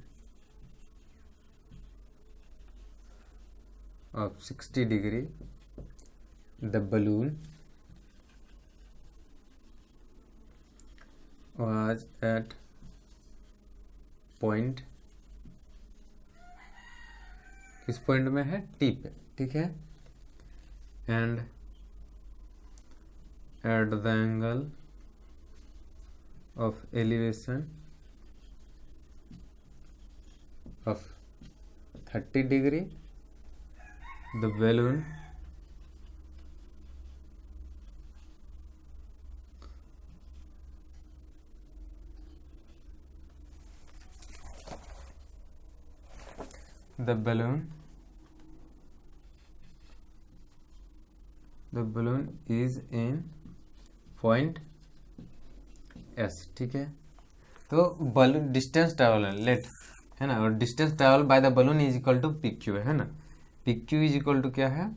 S1: of 60 degree, the balloon was at point, किस पॉइंट में है? टी पे, ठीक है। And at the angle of elevation of 30 degree, the balloon is in point S, ठीक है। तो बलून डिस्टेंस ट्रेवल लेट है ना, और distance travel by the balloon is equal to P Q है ना। P Q is equal to क्या है,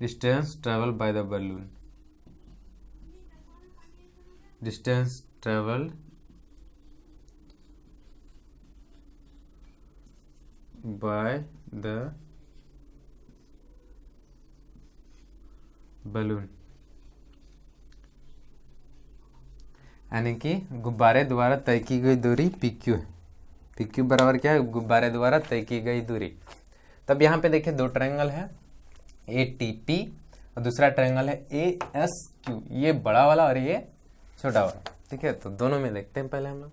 S1: distance travel by the balloon, distance travel by the balloon, यानी कि गुब्बारे द्वारा तय की गई दूरी पी क्यू है। पी क्यू बराबर क्या है, गुब्बारे द्वारा तय की गई दूरी। तब यहाँ पे देखिए दो ट्रायंगल है, ए टी पी और दूसरा ट्रायंगल है ए एस क्यू, ये बड़ा वाला और ये छोटा वाला, ठीक है। तो दोनों में देखते हैं पहले हम लोग।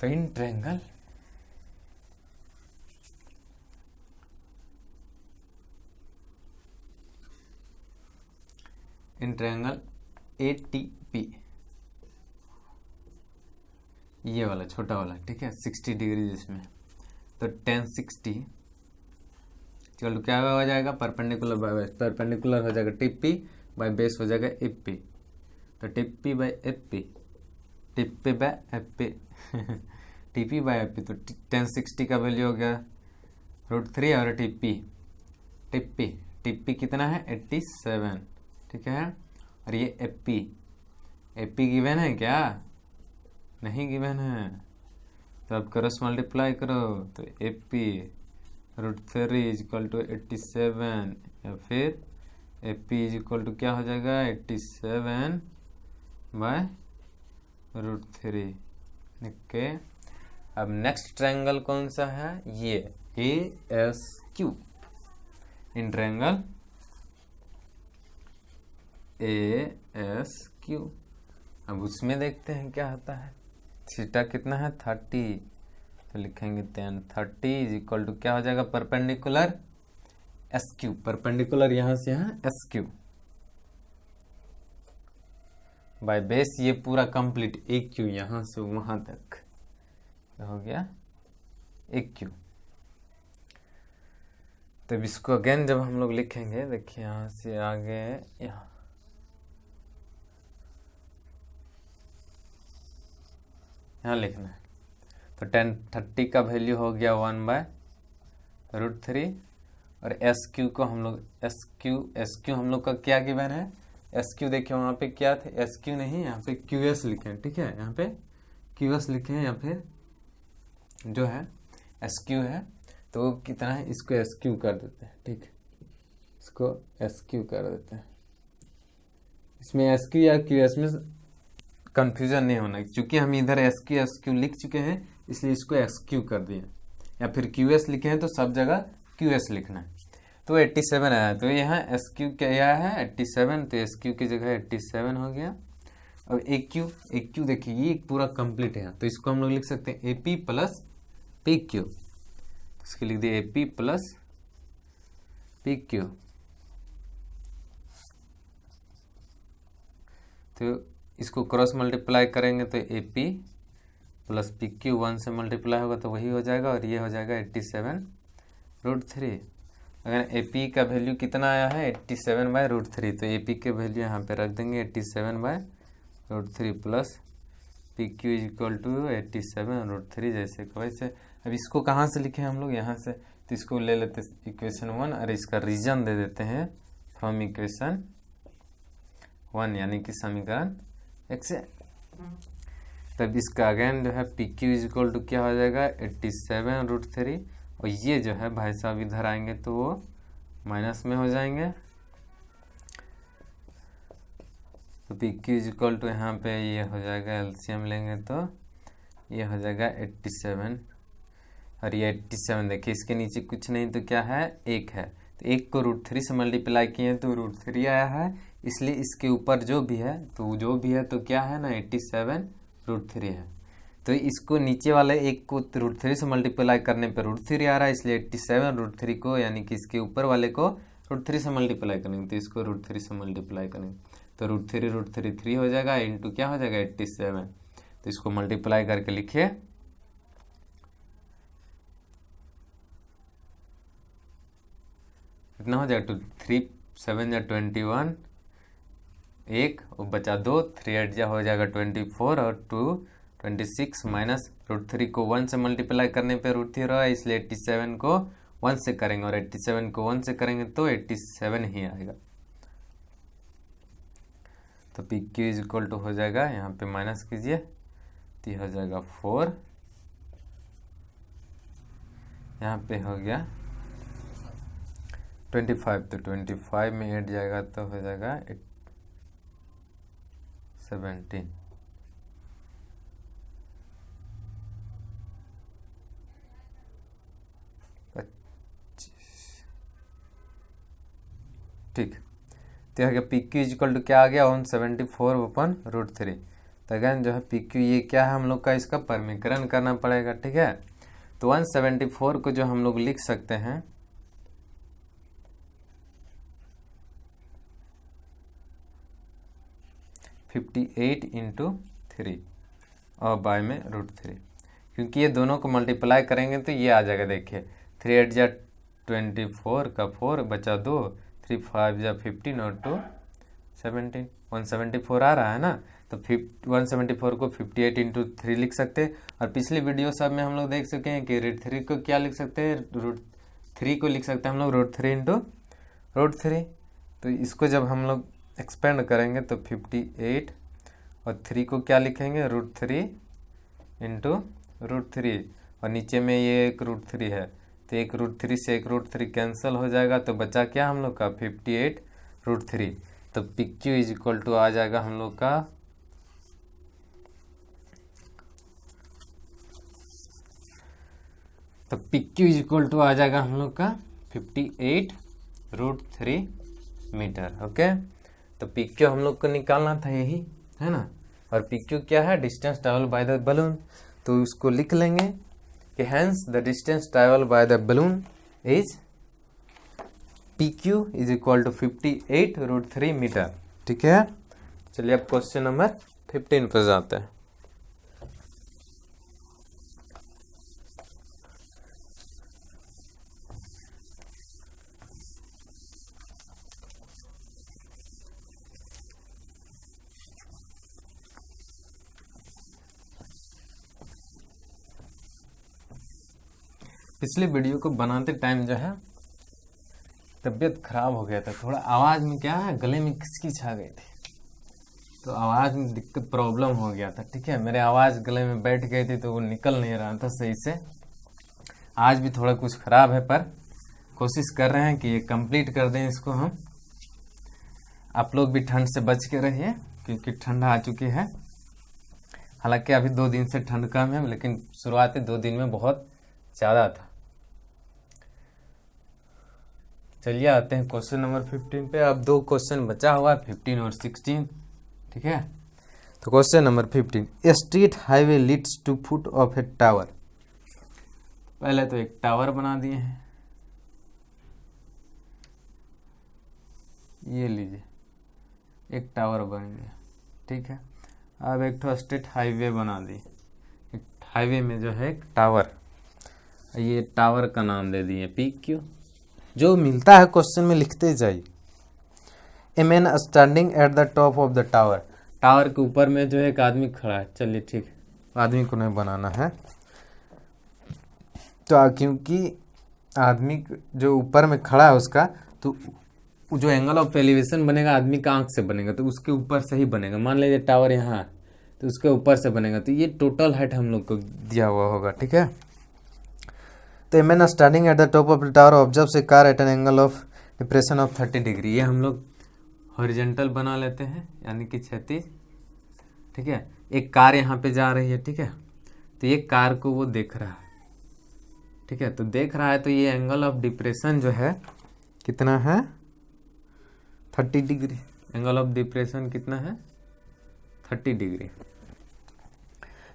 S1: तो इन ट्रायंगल ए टी पी, ये वाला छोटा वाला, ठीक है, 60 डिग्री जिसमें, तो tan 60 चलो क्या हो जाएगा, परपेंडिकुलर बाय बेस, परपेंडिकुलर हो जाएगा टिप पी बाय बेस हो जाएगा एफ पी, तो tip P by F P, tip P by F P TP by F P, तो tan 60 का वैल्यू हो गया √3 और टिप पी कितना है 87, ठीक है। और ये एफ पी गिवन है क्या, नहीं गिवन है, तो अब क्रॉस मल्टीप्लाई करो, तो F P √3 is equal to 87, या फिर F P is equal to क्या हो जाएगा 87 बाय √3, ओके। अब नेक्स्ट ट्रायंगल कौन सा है, ये A S Q, in triangle A S Q, अब उसमें देखते हैं क्या होता है। थीटा कितना है 30, तो लिखेंगे tan 30 इज इक्वल टू क्या हो जाएगा, परपेंडिकुलर एस क्यू, परपेंडिकुलर यहां से यहाँ एस क्यू बाय बेस, ये पूरा कंप्लीट एक क्यू यहां से वहां तक हो गया एक क्यू। तो इसको अगेन जब हम लोग लिखेंगे, देखिए यहां से आगे यहाँ लिखना है, तो tan 30 का वैल्यू हो गया 1/√3, और एस क्यू को हम लोग एस क्यू हम लोग का क्या गिवन है, एस क्यू देखिए वहाँ पे क्या थे, एस क्यू नहीं, यहाँ पे क्यू एस लिखे हैं, ठीक है, यहाँ पे क्यू एस लिखे हैं, या फिर जो है एस क्यू है, तो कितना है, इसको एस क्यू कर देते हैं, ठीक, इसको एस क्यू कर देते हैं। इसमें एस क्यू या क्यू एस में कंफ्यूजन नहीं होना, क्योंकि हम इधर एस क्यू लिख चुके हैं, इसलिए इसको एस क्यू कर दिए, या फिर क्यू एस लिखे हैं तो सब जगह क्यू एस लिखना है। तो 87 आया, तो यहाँ एस क्यू क्या है 87, तो एस क्यू की जगह 87 हो गया। अब एक क्यू देखिए ये पूरा कंप्लीट है, तो इसको हम लोग लिख सकते हैं A P plus P Q, इसके लिख दिए A P plus P Q. तो इसको क्रॉस मल्टीप्लाई करेंगे तो A P plus P Q 1 से मल्टीप्लाई होगा तो वही हो जाएगा, और ये हो जाएगा 87√3। अगर ए पी का वैल्यू कितना आया है 87/√3, तो ए पी के वैल्यू यहाँ पे रख देंगे 87/√3 plus P Q is equal to 87√3, जैसे कि वैसे। अब इसको कहाँ से लिखे हम लोग, यहाँ से, तो इसको ले लेते इक्वेशन 1 और इसका रीजन दे देते हैं फ्रॉम इक्वेशन 1, यानी कि समीकरण 1 से। तब इसका अगेन जो है P Q is equal to क्या हो जाएगा 87√3, और ये जो है भाई साहब इधर आएंगे तो वो माइनस में हो जाएंगे, तो P Q is equal to यहाँ पे ये हो जाएगा, एलसीएम लेंगे तो ये हो जाएगा 87, और ये 87 देखिए इसके नीचे कुछ नहीं तो क्या है 1 है, तो 1 को √3 से मल्टीप्लाई किए तो √3 आया है, इसलिए इसके ऊपर जो भी है तो क्या है ना 87√3 है। तो इसको नीचे वाले एक को √3 से मल्टीप्लाई करने पे √3 आ रहा है, इसलिए 87 √3 को यानी कि इसके ऊपर वाले को √3 से मल्टीप्लाई करेंगे, तो इसको √3 से मल्टीप्लाई करेंगे तो √3 3 हो जाएगा, इंटू क्या हो जाएगा 87। तो इसको मल्टीप्लाई करके लिखिए, कितना हो जाएगा 3 7 जा 21, एक और बचा 2, 3 8 जा हो जाएगा 24 और 2 26 माइनस √3 को 1 से मल्टीप्लाई करने पे √3 रहा है, इसलिए 87 को 1 से करेंगे और 87 को 1 से करेंगे तो 87 ही आएगा। तो P Q is equal to हो जाएगा, यहाँ पे माइनस कीजिए तो हो जाएगा 4, यहाँ पे हो गया 25, तो 25 में 8 जाएगा तो हो जाएगा 17। ठीक, तो यहाँ पी क्यू इजिकल टू क्या आ गया 174/√3। तो अगेन जो है पी क्यू ये क्या है हम लोग का, इसका परमीकरण करना पड़ेगा, ठीक है। तो 174 को जो हम लोग लिख सकते हैं 58 × 3 और बाय में √3, क्योंकि ये दोनों को मल्टीप्लाई करेंगे तो ये आ जाएगा, देखिए 3 8 जा 24 का 4 बचा 2, 3 5 जा 15 और 2 17, 174 आ रहा है ना। तो 174 को 58 × 3 लिख सकते हैं। और पिछली वीडियो सब में हम लोग देख सके हैं कि √3 को क्या लिख सकते हैं, √3 को लिख सकते हैं हम लोग √3 × √3। तो इसको जब हम लोग एक्सपेंड करेंगे तो 58 और 3 को क्या लिखेंगे √3 × √3 और नीचे में ये एक √3 है, तो एक √3 से एक √3 कैंसिल हो जाएगा, तो बचा क्या हम लोग का 58 √3। तो P Q is equal to आ जाएगा हम लोग का तो P Q is equal to आ जाएगा हम लोग का 58 √3 मीटर। ओके, तो पी क्यू हम लोग को निकालना था यही है ना। और पी क्यू क्या है, distance travel by the balloon. तो उसको लिख लेंगे कि hence the distance travel by the balloon is P Q is equal to 58 √3 metre. ठीक है, चलिए अब क्वेश्चन नंबर 15 पर जाते हैं। पिछले वीडियो को बनाते टाइम जो है तबीयत खराब हो गया था, थोड़ा आवाज़ में क्या है, गले में खिसखिस आ गई थी, तो आवाज़ में दिक्कत प्रॉब्लम हो गया था। ठीक है, मेरे आवाज़ गले में बैठ गई थी तो वो निकल नहीं रहा था सही से। आज भी थोड़ा कुछ ख़राब है, पर कोशिश कर रहे हैं कि ये कंप्लीट कर दें इसको हम। आप लोग भी ठंड से बच के रहिए, क्योंकि ठंड आ चुकी है। हालांकि अभी 2 दिन से ठंड कम है, लेकिन शुरुआती 2 दिन में बहुत ज़्यादा था। चलिए आते हैं क्वेश्चन नंबर 15 पे। अब 2 क्वेश्चन बचा हुआ है, 15 और 16। ठीक है, तो question number 15, a straight highway leads to foot of a tower. पहले तो एक टावर बना दिए हैं, ये लीजिए एक टावर बन गया। ठीक है, अब एक तो स्ट्रीट हाईवे बना दी, एक हाईवे में जो है एक टावर, ये टावर का नाम दे दिए पी क्यू। जो मिलता है क्वेश्चन में लिखते जाइए। A man standing at the top of the tower, tower के ऊपर में जो है एक आदमी खड़ा है। चलिए ठीक है, आदमी को नहीं बनाना है, तो क्योंकि आदमी जो ऊपर में खड़ा है उसका, तो जो एंगल ऑफ एलिवेशन बनेगा आदमी का आंख से बनेगा, तो उसके ऊपर से ही बनेगा। मान लीजिए टावर यहाँ है तो उसके ऊपर से बनेगा, तो ये टोटल हाइट हम लोग को दिया हुआ होगा। ठीक है, तो man standing at the top of the tower observes A car eight an angle of depression of 30 degree. ये हम लोग हॉरिजॉन्टल बना लेते हैं, यानी कि क्षैतिज। ठीक है, एक कार यहाँ पे जा रही है। ठीक है, तो ये कार को वो देख रहा है। ठीक है, तो देख रहा है, तो ये एंगल ऑफ डिप्रेशन जो है कितना है 30 डिग्री। एंगल ऑफ डिप्रेशन कितना है 30 degree.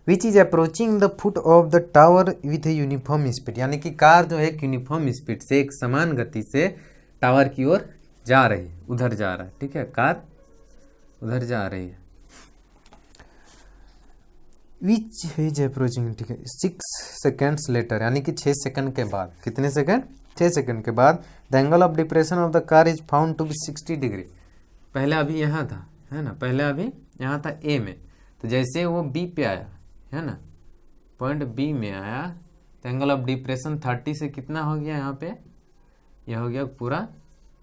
S1: Which is approaching the foot of the tower with a uniform speed, यानी कि कार जो है एक यूनिफॉर्म स्पीड से, एक समान गति से टावर की ओर जा रही है, उधर जा रहा है, ठीक है, कार उधर जा रही है। विच इज अप्रोचिंग, ठीक है, 6 सेकेंड्स लेटर, यानी कि 6 सेकंड के बाद, कितने सेकंड, 6 सेकंड के बाद, the angle of depression of the car is found to be 60 degree. पहले अभी यहाँ था, है ना, पहले अभी यहाँ था ए में, तो जैसे वो बी पे आया, है ना, पॉइंट बी में आया, तो एंगल ऑफ डिप्रेशन 30 से कितना हो गया यहाँ पे, यह हो गया पूरा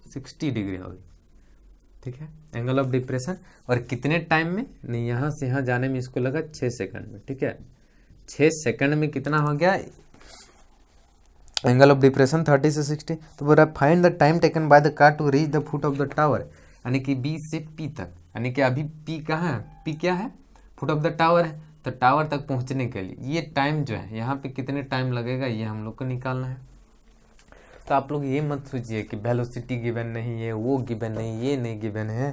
S1: 60 डिग्री हो गई, ठीक है, एंगल ऑफ डिप्रेशन। और कितने टाइम में, नहीं, यहाँ से यहाँ जाने में इसको लगा 6 सेकंड में, ठीक है, 6 सेकंड में कितना हो गया एंगल ऑफ डिप्रेशन 30 से 60। तो बोल रहा है find the time taken by the car to reach the foot of the tower, यानी कि बी से पी तक, यानी कि अभी पी कहाँ है, पी क्या है, फुट ऑफ द टावर है, तो टावर तक पहुंचने के लिए ये टाइम जो है यहाँ पे कितने टाइम लगेगा, ये हम लोग को निकालना है। तो आप लोग ये मत सोचिए कि वेलोसिटी गिवन नहीं है, वो गिवन नहीं, ये नहीं गिवन है,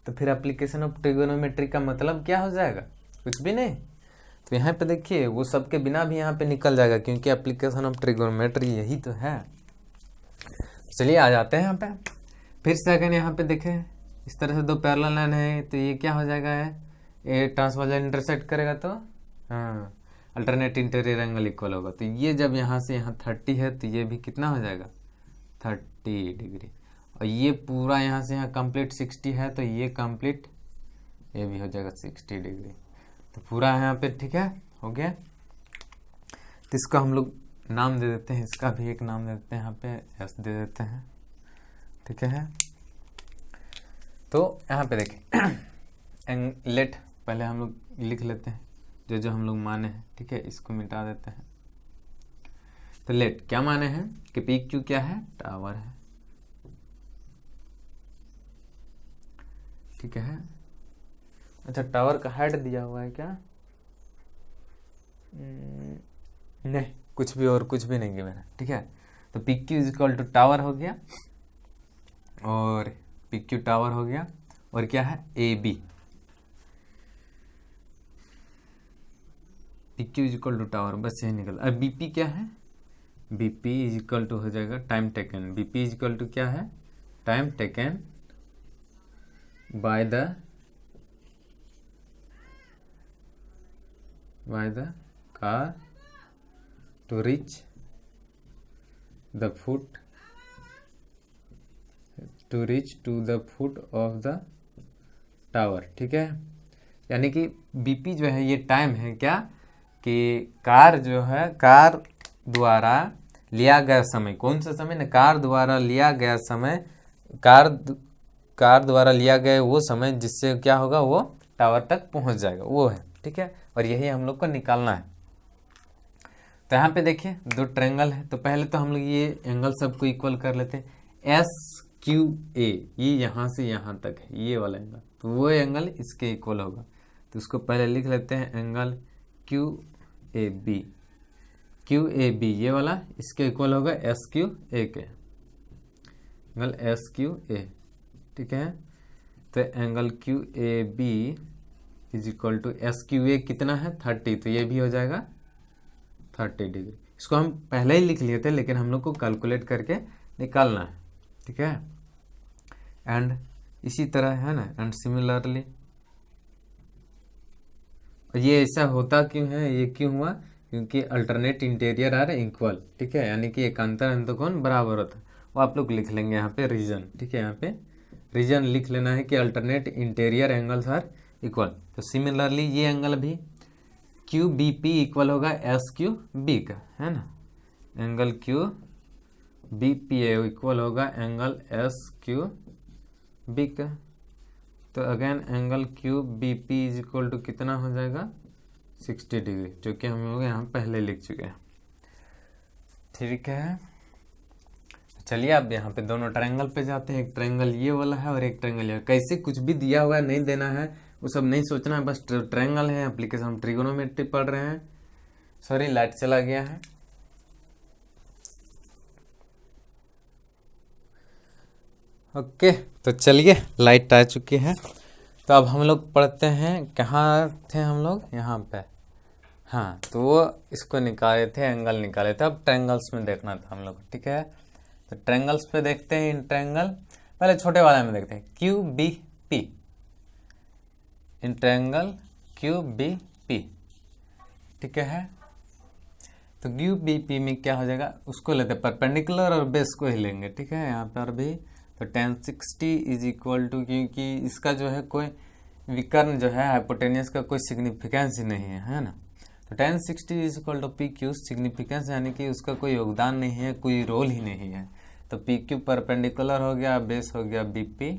S1: तो फिर एप्लीकेशन ऑफ ट्रिगोनोमेट्री का मतलब क्या हो जाएगा, कुछ भी नहीं। तो यहाँ पे देखिए वो सबके बिना भी यहाँ पे निकल जाएगा, क्योंकि एप्लीकेशन ऑफ ट्रिगोनोमेट्री यही तो है। चलिए आ जाते हैं यहाँ पे, फिर से अगर यहाँ पे देखें इस तरह से दो पैरेलल लाइन है, तो ये क्या हो जाएगा, ये ट्रांसवर्सल इंटरसेक्ट करेगा, तो हाँ अल्टरनेट इंटीरियर एंगल इक्वल होगा। तो ये जब यहाँ से यहाँ 30 है, तो ये भी कितना हो जाएगा 30 डिग्री, और ये पूरा यहाँ से यहाँ कंप्लीट 60 है, तो ये कंप्लीट ये भी हो जाएगा 60 डिग्री। तो पूरा यहाँ पे ठीक है, हो गया। तो इसको हम लोग नाम दे देते हैं, इसका भी एक नाम दे देते हैं, यहाँ पे एस दे देते हैं, ठीक है। तो यहाँ पे देखें लेट, पहले हम लोग लिख लेते हैं जो जो हम लोग माने हैं, ठीक है, इसको मिटा देते हैं। तो लेट क्या माने हैं कि पी क्यू क्या है, टावर है, ठीक है। अच्छा टावर का हेड दिया हुआ है क्या, नहीं, कुछ भी और कुछ भी नहीं गिवन है, ठीक है। तो P Q is equal to tower हो गया, और पी क्यू टावर हो गया, और क्या है A B, P Q is equal to tower, बस यही निकल। अब बीपी क्या है, बीपी इज इक्वल टू हो जाएगा time taken, BP is equal to क्या है, time taken by the car to reach the foot to the foot of the tower, ठीक है। यानी कि बीपी जो है ये टाइम है क्या, कि कार जो है, कार द्वारा लिया गया समय, कौन सा समय ना, कार द्वारा लिया गया समय, कार द्वारा लिया गया वो समय जिससे क्या होगा, वो टावर तक पहुंच जाएगा, वो है, ठीक है। और यही हम लोग को निकालना है। तो यहाँ पे देखिए दो ट्रायंगल है, तो पहले तो हम लोग ये एंगल सबको इक्वल कर लेते हैं। एस क्यू ए, ये यहाँ से यहाँ तक है ये वाला एंगल, तो वो एंगल इसके इक्वल होगा। तो उसको पहले लिख लेते हैं, angle Q A B, Q A B ये वाला इसके इक्वल होगा एस क्यू ए के, एंगल एस क्यू ए, ठीक है। तो angle Q A B is equal to S Q A कितना है 30, तो ये भी हो जाएगा 30 डिग्री। इसको हम पहले ही लिख लिए थे, लेकिन हम लोग को कैलकुलेट करके निकालना है, ठीक है। एंड इसी तरह है ना, एंड सिमिलरली, ये ऐसा होता क्यों है, ये क्यों हुआ, क्योंकि अल्टरनेट इंटीरियर आर इक्वल, ठीक है, यानी कि एकांतर अंतकोण बराबर होता है, वो आप लोग लिख लेंगे यहाँ पे रीजन, ठीक है, यहाँ पे रीजन लिख लेना है कि alternate interior angles are equal. तो सिमिलरली ये एंगल भी क्यू बी पी इक्वल होगा एस क्यू बी का, है ना, angle Q B P equal होगा एंगल एस क्यू बी का। तो again angle Q B P is equal to कितना हो जाएगा 60 डिग्री, जो कि हम लोग यहाँ पहले लिख चुके हैं, ठीक है। चलिए अब यहाँ पे दोनों ट्रायंगल पे जाते हैं, एक ट्रायंगल ये वाला है और एक ट्रायंगल ये, कैसे कुछ भी दिया हुआ है नहीं देना है, वो सब नहीं सोचना है, बस ट्रायंगल है, एप्लीकेशन हम ट्रिगोनोमेट्री पढ़ रहे हैं। सॉरी लाइट चला गया है, ओके। तो चलिए लाइट आ चुकी है, तो अब हम लोग पढ़ते हैं, कहाँ थे हम लोग, यहाँ पे हाँ, तो वो इसको निकाले थे, एंगल निकाले थे। अब ट्रायंगल्स में देखना था हम लोग को, ठीक है। तो ट्रायंगल्स पे देखते हैं इन ट्रायंगल, पहले छोटे वाले में देखते हैं Q B P, in triangle Q B P, ठीक है। तो क्यू बी पी में क्या हो जाएगा, उसको लेते हैं परपेंडिकुलर और बेस को ही लेंगे, ठीक है। यहाँ पर भी तो tan 60 इज इक्वल टू, क्योंकि इसका जो है कोई विकर्ण जो है हाइपोटेनियस का कोई सिग्निफिकेंस ही नहीं है ना। तो tan 60 is equal to P Q, significance यानी कि उसका कोई योगदान नहीं है, कोई रोल ही नहीं है। तो पी क्यू परपेंडिकुलर हो गया, बेस हो गया बी पी।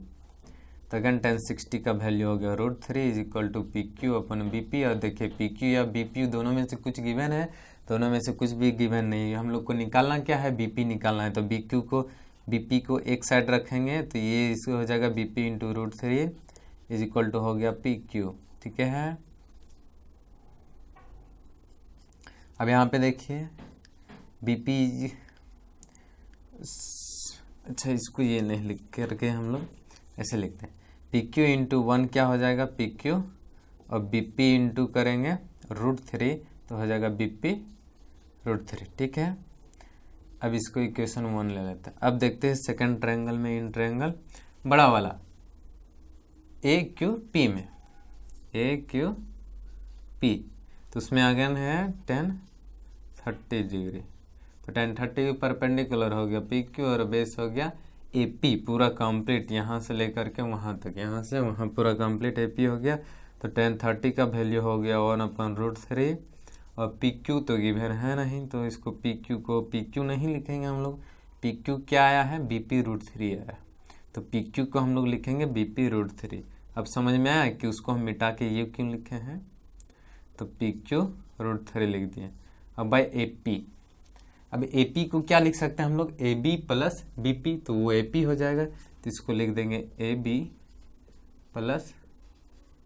S1: तो अगेन tan 60 का वैल्यू हो गया √3 is equal to P Q अपन बी पी। और देखिए पी क्यू या बी पी दोनों में से कुछ गिवन है, दोनों में से कुछ भी गिवन नहीं है। हम लोग को निकालना क्या है, बी पी निकालना है। तो बी क्यू को बी पी को एक साइड रखेंगे, तो ये इसको हो जाएगा B P into √3 is equal to हो गया पी क्यू, ठीक है। अब यहाँ पे देखिए बी पी, अच्छा इसको ये नहीं लिख करके हम लोग ऐसे लिखते हैं, पी क्यू इंटू 1 क्या हो जाएगा पी क्यू, और बी पी इंटू करेंगे √3 तो हो जाएगा बी पी √3, ठीक है। अब इसको इक्वेशन 1 ले लेते हैं। अब देखते हैं सेकंड ट्रायंगल में, इन ट्रायंगल बड़ा वाला ए क्यू पी में, ए क्यू पी, तो उसमें अगेन है tan 30 डिग्री। तो tan 30 परपेंडिकुलर हो गया पी क्यू और बेस हो गया ए पी, पूरा कंप्लीट यहाँ से लेकर के वहाँ तक, यहाँ से वहाँ पूरा कंप्लीट ए पी हो गया। तो tan 30 का वैल्यू हो गया 1/√3, और पी क्यू तो गिवन है नहीं, तो इसको पी क्यू को पी क्यू नहीं लिखेंगे हम लोग। पी क्यू क्या आया है, बी पी √3 आया है, तो पी क्यू को हम लोग लिखेंगे बी पी √3। अब समझ में आया कि उसको हम मिटा के ये क्यों लिखे हैं, तो पी क्यू √3 लिख दिए। अब बाय ए पी, अब ए पी को क्या लिख सकते हैं हम लोग, A B plus B P, तो वो ए पी हो जाएगा, तो इसको लिख देंगे A B plus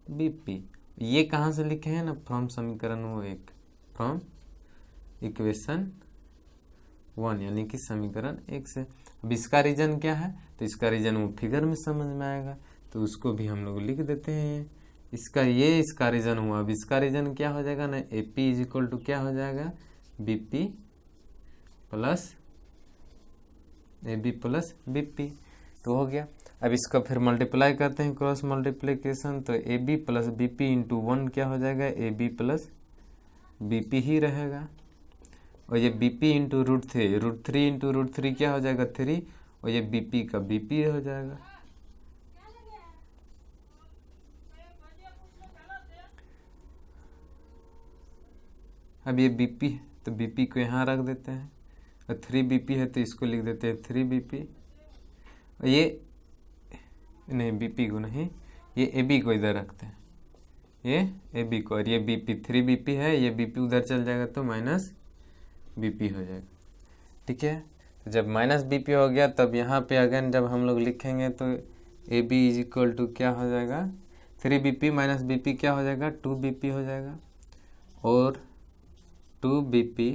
S1: B P. ये कहाँ से लिखे हैं ना, फ्रॉम समीकरण वो एक, फ्रॉम इक्वेशन 1 यानी कि समीकरण 1 से। अब इसका रीजन क्या है, तो इसका रीजन वो फिगर में समझ में आएगा, तो उसको भी हम लोग लिख देते हैं। इसका ये इसका रीजन हुआ, अब इसका रीजन क्या हो जाएगा ना, A P is equal to क्या हो जाएगा B P plus A B plus B P, तो हो गया। अब इसका फिर मल्टीप्लाई करते हैं, क्रॉस मल्टीप्लिकेशन, तो A B plus B P into 1 क्या हो जाएगा A B plus B P ही रहेगा, और ये बी पी इंटू √3 इंटू √3 क्या हो जाएगा 3, और ये बी पी का बी पी हो जाएगा। अब ये बी पी, तो बी पी को यहाँ रख देते हैं, और 3 बी पी है तो इसको लिख देते हैं 3 बी पी, और ये नहीं बी पी को नहीं, ये ए बी को इधर रखते हैं, ये ए बी को, और ये बी पी 3 बी पी है, ये बी पी उधर चल जाएगा तो माइनस बी पी हो जाएगा, ठीक है। तो जब माइनस बी पी हो गया, तब यहाँ पे अगेन जब हम लोग लिखेंगे तो A B is equal to क्या हो जाएगा 3 B P minus B P क्या हो जाएगा 2 बी पी हो जाएगा, और 2 B P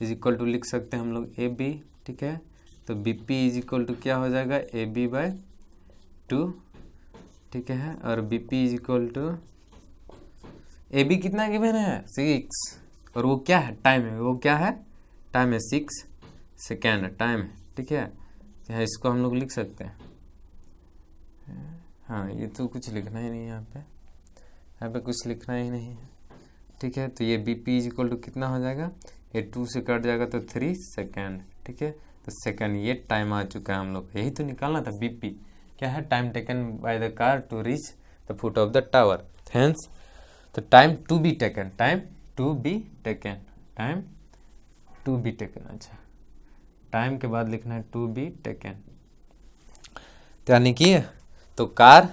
S1: is equal to लिख सकते हैं हम लोग ए बी, ठीक है। तो B P is equal to क्या हो जाएगा ए बी बाय 2, ठीक है। और B P is equal to A B कितना गिवन है 6, और वो क्या है टाइम है, वो क्या है टाइम है 6 सेकेंड टाइम है, ठीक है। यहाँ इसको हम लोग लिख सकते हैं, हाँ ये तो कुछ लिखना ही नहीं है यहाँ पे कुछ लिखना ही नहीं है, ठीक है। तो ये B P is equal to कितना हो जाएगा, ये 2 से कट जाएगा तो 3 सेकेंड, ठीक है। तो सेकेंड ये टाइम आ चुका है हम लोग, यही तो निकालना था। बी पी क्या है, time taken by the car to reach the foot of the tower, hence तो time to be taken, time to be taken, time to be taken, अच्छा टाइम के बाद लिखना है टू बी टेकन, यानी कि तो कार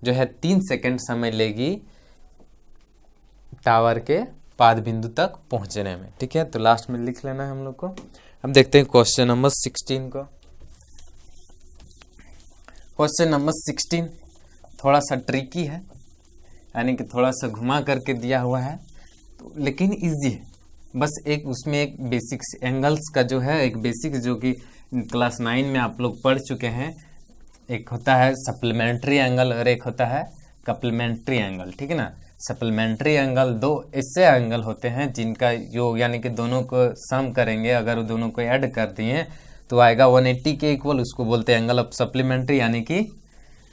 S1: जो है 3 सेकेंड समय लेगी टावर के पाद बिंदु तक पहुंचने में, ठीक है। तो लास्ट में लिख लेना है हम लोग को। अब देखते हैं क्वेश्चन नंबर 16 को। क्वेश्चन नंबर 16 थोड़ा सा ट्रिकी है, यानी कि थोड़ा सा घुमा करके दिया हुआ है, तो लेकिन इजी है। बस एक उसमें एक बेसिक्स एंगल्स का जो है एक बेसिक्स जो कि क्लास 9 में आप लोग पढ़ चुके हैं, एक होता है सप्लीमेंट्री एंगल और एक होता है कप्लीमेंट्री एंगल, ठीक है ना। सप्लीमेंट्री एंगल दो ऐसे एंगल होते हैं जिनका योग यानी कि दोनों को सम करेंगे, अगर दोनों को ऐड कर दिए तो आएगा 180 के इक्वल, उसको बोलते हैं एंगल ऑफ सप्लीमेंट्री यानी कि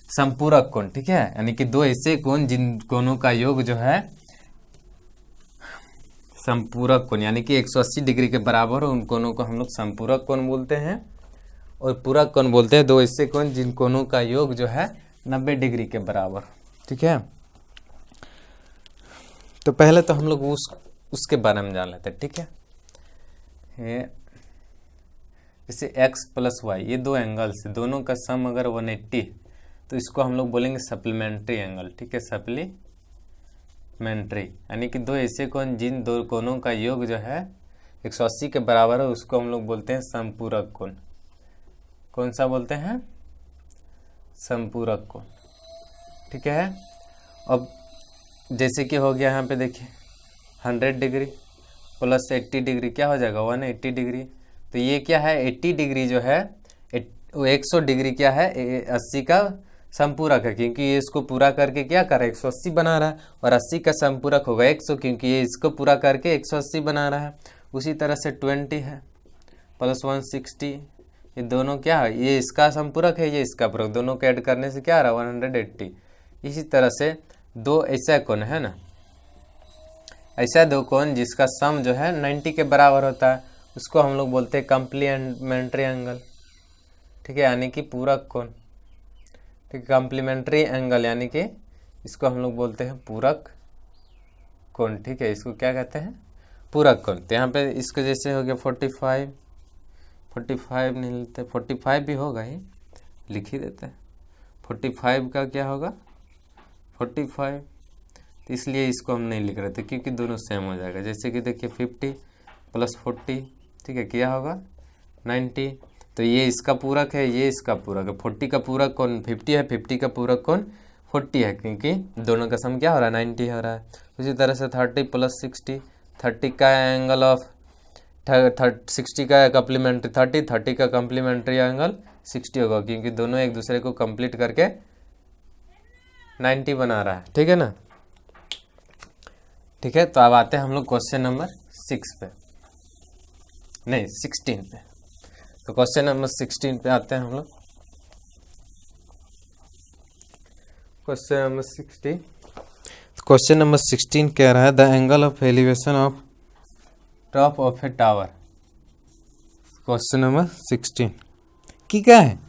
S1: संपूरक कोण। ठीक है, यानी कि दो ऐसे कोण जिन कोणों का योग जो है संपूरक कोण यानी कि 180 डिग्री के बराबर हो, उन कोणों को हम लोग संपूरक कोण बोलते हैं। और पूरक कोण बोलते हैं दो ऐसे कोण जिन कोणों का योग जो है 90 डिग्री के बराबर। ठीक है, तो पहले तो हम लोग उसके बारे में जान लेते हैं। ठीक है, जैसे x प्लस वाई ये दो एंगल से दोनों का सम अगर 180 तो इसको हम लोग बोलेंगे सप्लीमेंट्री एंगल। ठीक है, सप्लीमेंट्री यानी कि दो ऐसे कोण जिन दो कोणों का योग जो है 180 के बराबर है, उसको हम लोग बोलते हैं संपूरक कोण। कौन सा बोलते हैं? संपूरक कोण। ठीक है, अब जैसे कि हो गया यहाँ पे देखिए 100 डिग्री प्लस 80 डिग्री क्या हो जाएगा 180 डिग्री। तो ये क्या है 80 डिग्री जो है 100 डिग्री क्या है 80 का संपूरक है, क्योंकि ये इसको पूरा करके क्या कर रहा है 180 बना रहा है, और 80 का संपूरक होगा 100 क्योंकि ये इसको पूरा करके 180 बना रहा है। उसी तरह से 20 है प्लस 160, ये दोनों क्या है ये इसका संपूरक है ये इसका पूरक, दोनों को ऐड करने से क्या आ रहा है 180। इसी तरह से दो ऐसा कोण है ना, ऐसा दो कोण जिसका सम जो है 90 के बराबर होता है, उसको हम लोग बोलते हैं कॉम्प्लीमेंट्री एंगल। ठीक है, यानी कि पूरक कोण। ठीक है, कॉम्प्लीमेंट्री एंगल यानी कि इसको हम लोग बोलते हैं पूरक कोण। ठीक है, इसको क्या कहते हैं पूरक कोण। तो यहाँ पे इसको जैसे हो गया 45 नहीं लेते 45 भी होगा ही, लिख ही देते हैं 45 का क्या होगा 45, तो इसलिए इसको हम नहीं लिख रहे थे क्योंकि दोनों सेम हो जाएगा। जैसे कि देखिए 50 प्लस 40 ठीक है क्या होगा 90, तो ये इसका पूरक है ये इसका पूरक है। 40 का पूरक कौन 50 है, 50 का पूरक कौन 40 है, क्योंकि दोनों का सम क्या हो रहा है 90 हो रहा है। उसी तरह से 30 प्लस 60, 30 का एंगल ऑफ 60 का कम्प्लीमेंट्री 30 का कम्प्लीमेंट्री एंगल 60 होगा, क्योंकि दोनों एक दूसरे को कंप्लीट करके 90 बना रहा है। ठीक है ना। ठीक है, तो अब आते हैं हम लोग क्वेश्चन नंबर 6 पे, नहीं 16 पे। तो क्वेश्चन नंबर 16 पे आते हैं हम लोग। क्वेश्चन नंबर 16, क्वेश्चन नंबर 16 कह रहा है the angle of elevation of top of a tower. Question number 16 की क्या है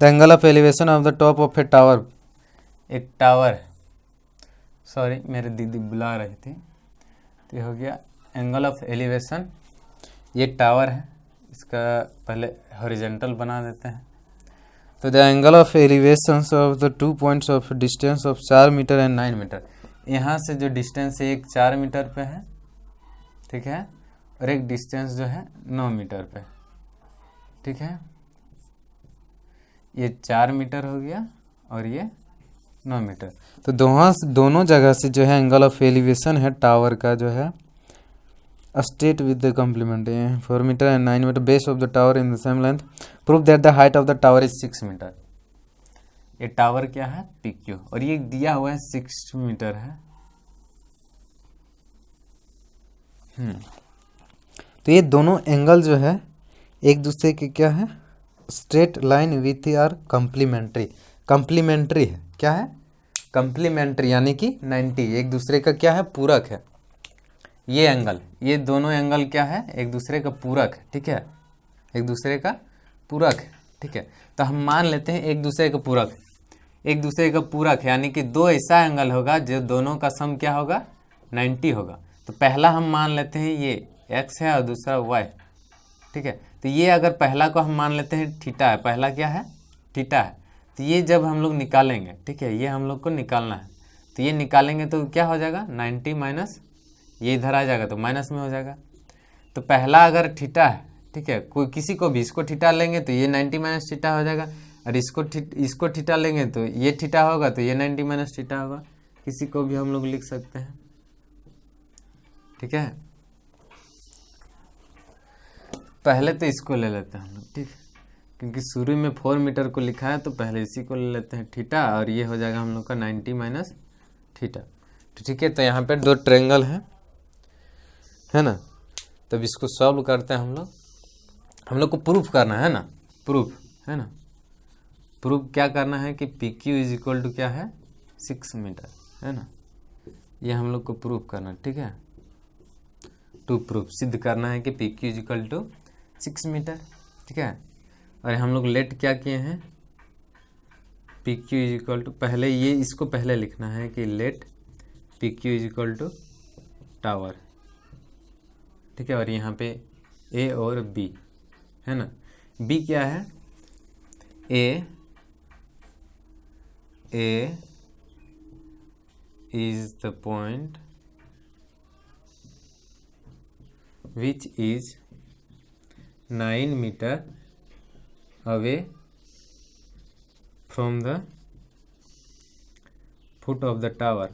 S1: the angle of elevation of the top of a tower. एक टावर, सॉरी मेरे दीदी बुला रही थी, तो हो गया एंगल ऑफ एलिवेशन। ये टावर है, इसका पहले हॉरिजॉन्टल बना देते हैं। तो the angle of elevation of the 2 points of distance of 4 metre and 9 metre. यहाँ से जो डिस्टेंस है एक 4 मीटर पे है, ठीक है, और एक डिस्टेंस जो है 9 मीटर पे। ठीक है, ये 4 मीटर हो गया और ये 9 मीटर। तो दोनों जगह से जो है एंगल ऑफ एलिवेशन है टावर का जो है straight with the complement 4 metre and 9 metre base of the tower in the same length prove that the height of the tower is 6 metre. ये टावर क्या है PQ, और ये दिया हुआ है 6 मीटर है। तो ये दोनों एंगल जो है एक दूसरे के क्या है straight line with are complementary. Complementary है, क्या है कॉम्प्लीमेंट्री यानी कि 90 एक दूसरे का क्या है पूरक है। ये एंगल, ये दोनों एंगल क्या है एक दूसरे का पूरक है। ठीक है, एक दूसरे का पूरक है। ठीक है, तो हम मान लेते हैं एक दूसरे का पूरक है, एक दूसरे का पूरक है यानी कि दो ऐसा एंगल होगा जो दोनों का सम क्या होगा 90 होगा। तो पहला हम मान लेते हैं ये x है और दूसरा y। ठीक है, तो ये अगर पहला को हम मान लेते हैं थीटा है, पहला क्या है थीटा है, तो ये जब हम लोग निकालेंगे, ठीक है, ये हम लोग को निकालना है, तो ये निकालेंगे तो क्या हो जाएगा 90 माइनस ये इधर आ जाएगा तो माइनस में हो जाएगा। तो पहला अगर थीटा है, ठीक है, कोई किसी को भी इसको थीटा लेंगे तो ये 90 माइनस थीटा हो जाएगा, और इसको थीटा लेंगे तो ये थीटा होगा तो ये 90 माइनस थीटा होगा। किसी को भी हम लोग लिख सकते हैं। ठीक है, पहले तो इसको ले लेते हैं हम लोग। ठीक, क्योंकि शुरू में 4 मीटर को लिखा है तो पहले इसी को ले लेते हैं थीटा, और ये हो जाएगा हम लोग का 90 माइनस थीटा। तो ठीक है, तो यहाँ पे 2 ट्रायंगल है ना। तब इसको सॉल्व करते हैं हम लोग को प्रूफ करना है ना, प्रूफ है ना। प्रूफ क्या करना है कि P Q is equal to क्या है 6 मीटर है ना, ये हम लोग को प्रूफ करना, ठीक है। टू प्रूफ सिद्ध करना है कि P Q is equal to 6 metre, ठीक है। और हम लोग लेट क्या किए हैं, P Q is equal to, पहले ये इसको पहले लिखना है कि let P Q is equal to tower, ठीक है। और यहाँ पे ए और बी है ना। बी क्या है, ए is the point which is 9 meter away from the foot of the tower।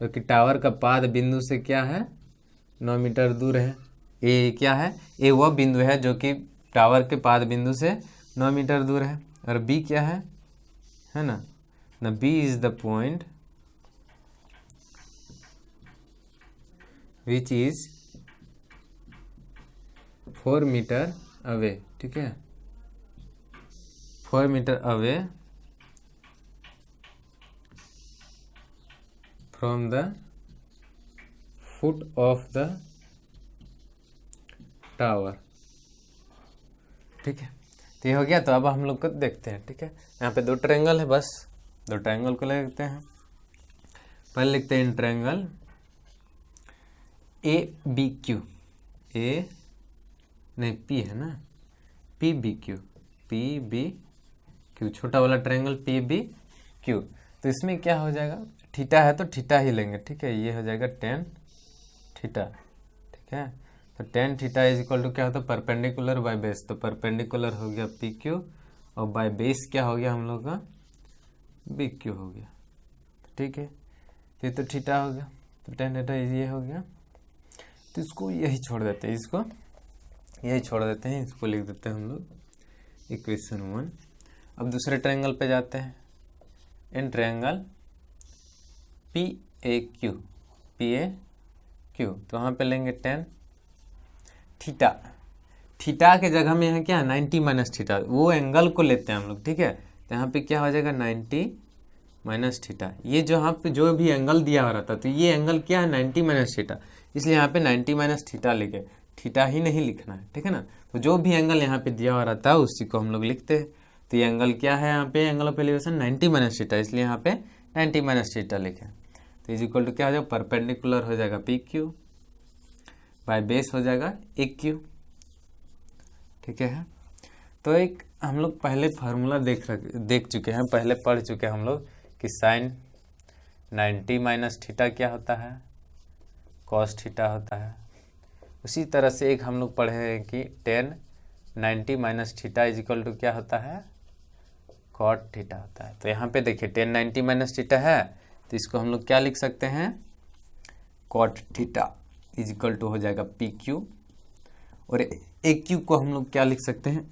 S1: तो कि टावर का पाद बिंदु से क्या है 9 मीटर दूर है। ए क्या है, ए वह बिंदु है जो कि टावर के पाद बिंदु से 9 मीटर दूर है। और बी क्या है ना, ना B is the point which is 4 metre away, ठीक है, 4 metre away from the foot of the tower, ठीक है। तो ये हो गया। तो अब हम लोग को देखते हैं, ठीक है। यहाँ पे 2 ट्रायंगल है, बस 2 ट्रायंगल को लेते हैं। पहले लिखते हैं in triangle A B Q, A नहीं पी है ना, पी बी क्यू, छोटा वाला ट्रायंगल पी बी क्यू। तो इसमें क्या हो जाएगा, थीटा है तो थीटा ही लेंगे, ठीक है। ये हो जाएगा tan थीटा, ठीक है। तो tan theta is equal to क्या होता है, परपेंडिकुलर बाय बेस। तो परपेंडिकुलर हो गया पी क्यू और बाय बेस क्या हो गया हम लोग का बी क्यू हो गया, ठीक है। ये तो थीटा हो गया, तो tan थीटा ये हो गया। तो इसको यही छोड़ देते हैं, इसको यही छोड़ देते हैं, इसको लिख देते हैं हम लोग इक्वेशन 1। अब दूसरे ट्रायंगल पे जाते हैं, in triangle P A Q, तो वहाँ पे लेंगे tan थीटा। थीटा के जगह में यहाँ क्या है 90 माइनस थीटा, वो एंगल को लेते हैं हम लोग, ठीक है। तो यहाँ पे क्या हो जाएगा 90 माइनस थीटा। ये जो यहाँ पे जो भी एंगल दिया हो रहा था, तो ये एंगल क्या है 90 माइनस थीटा, इसलिए यहाँ पे 90 माइनस थीटा लिखे, थीटा ही नहीं लिखना है, ठीक है ना। तो जो भी एंगल यहाँ पे दिया हो रहा था उसी को हम लोग लिखते हैं। तो ये एंगल क्या है, यहाँ पे angle of elevation 90 minus theta, इसलिए यहाँ पे 90 माइनस थीटा लिखे। तो इज इक्वल टू क्या हो जाएगा, परपेंडिकुलर हो जाएगा पी क्यू बाय बेस हो जाएगा ए क्यू, ठीक है। तो एक हम लोग पहले फार्मूला देख चुके हैं, पहले पढ़ चुके हैं हम लोग कि साइन 90 माइनस थीटा क्या होता है, कॉस थीटा होता है। उसी तरह से एक हम लोग पढ़े हैं कि tan 90 minus theta is equal to क्या होता है, कॉट थीटा होता है। तो यहाँ पे देखिए tan 90 माइनस थीटा है, तो इसको हम लोग क्या लिख सकते हैं, cot theta is equal to हो जाएगा पी क्यू। और ए क्यू को हम लोग क्या लिख सकते हैं,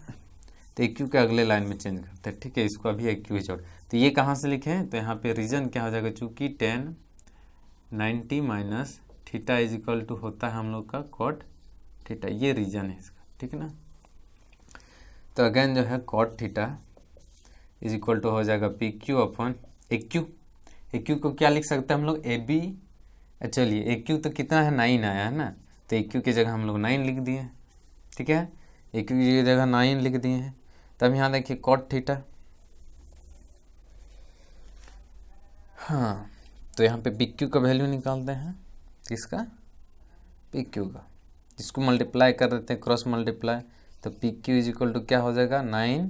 S1: तो ए क्यू के अगले लाइन में चेंज करते हैं, ठीक है। इसको अभी ए क्यू ही छोड़, तो ये कहाँ से लिखे हैं, तो यहाँ पे रीजन क्या हो जाएगा, चूंकि tan 90 minus theta is equal to होता है हम लोग का कॉट थीटा, ये रीजन है इसका, ठीक है ना। तो अगेन जो है cot theta is equal to हो जाएगा P Q upon A Q. A Q को क्या लिख सकते हैं हम लोग, ए बी, चलिए ए क्यू तो कितना है 9 आया है ना, तो ए क्यू की जगह हम लोग 9 लिख दिए, ठीक है। ए क्यू की जगह 9 लिख दिए हैं। तब यहाँ देखिए कॉट थीटा, हाँ, तो यहाँ पे पी क्यू का वैल्यू निकालते हैं, किसका, पी क्यू का, इसको मल्टीप्लाई कर देते हैं, क्रॉस मल्टीप्लाई। तो P Q is equal to क्या हो जाएगा 9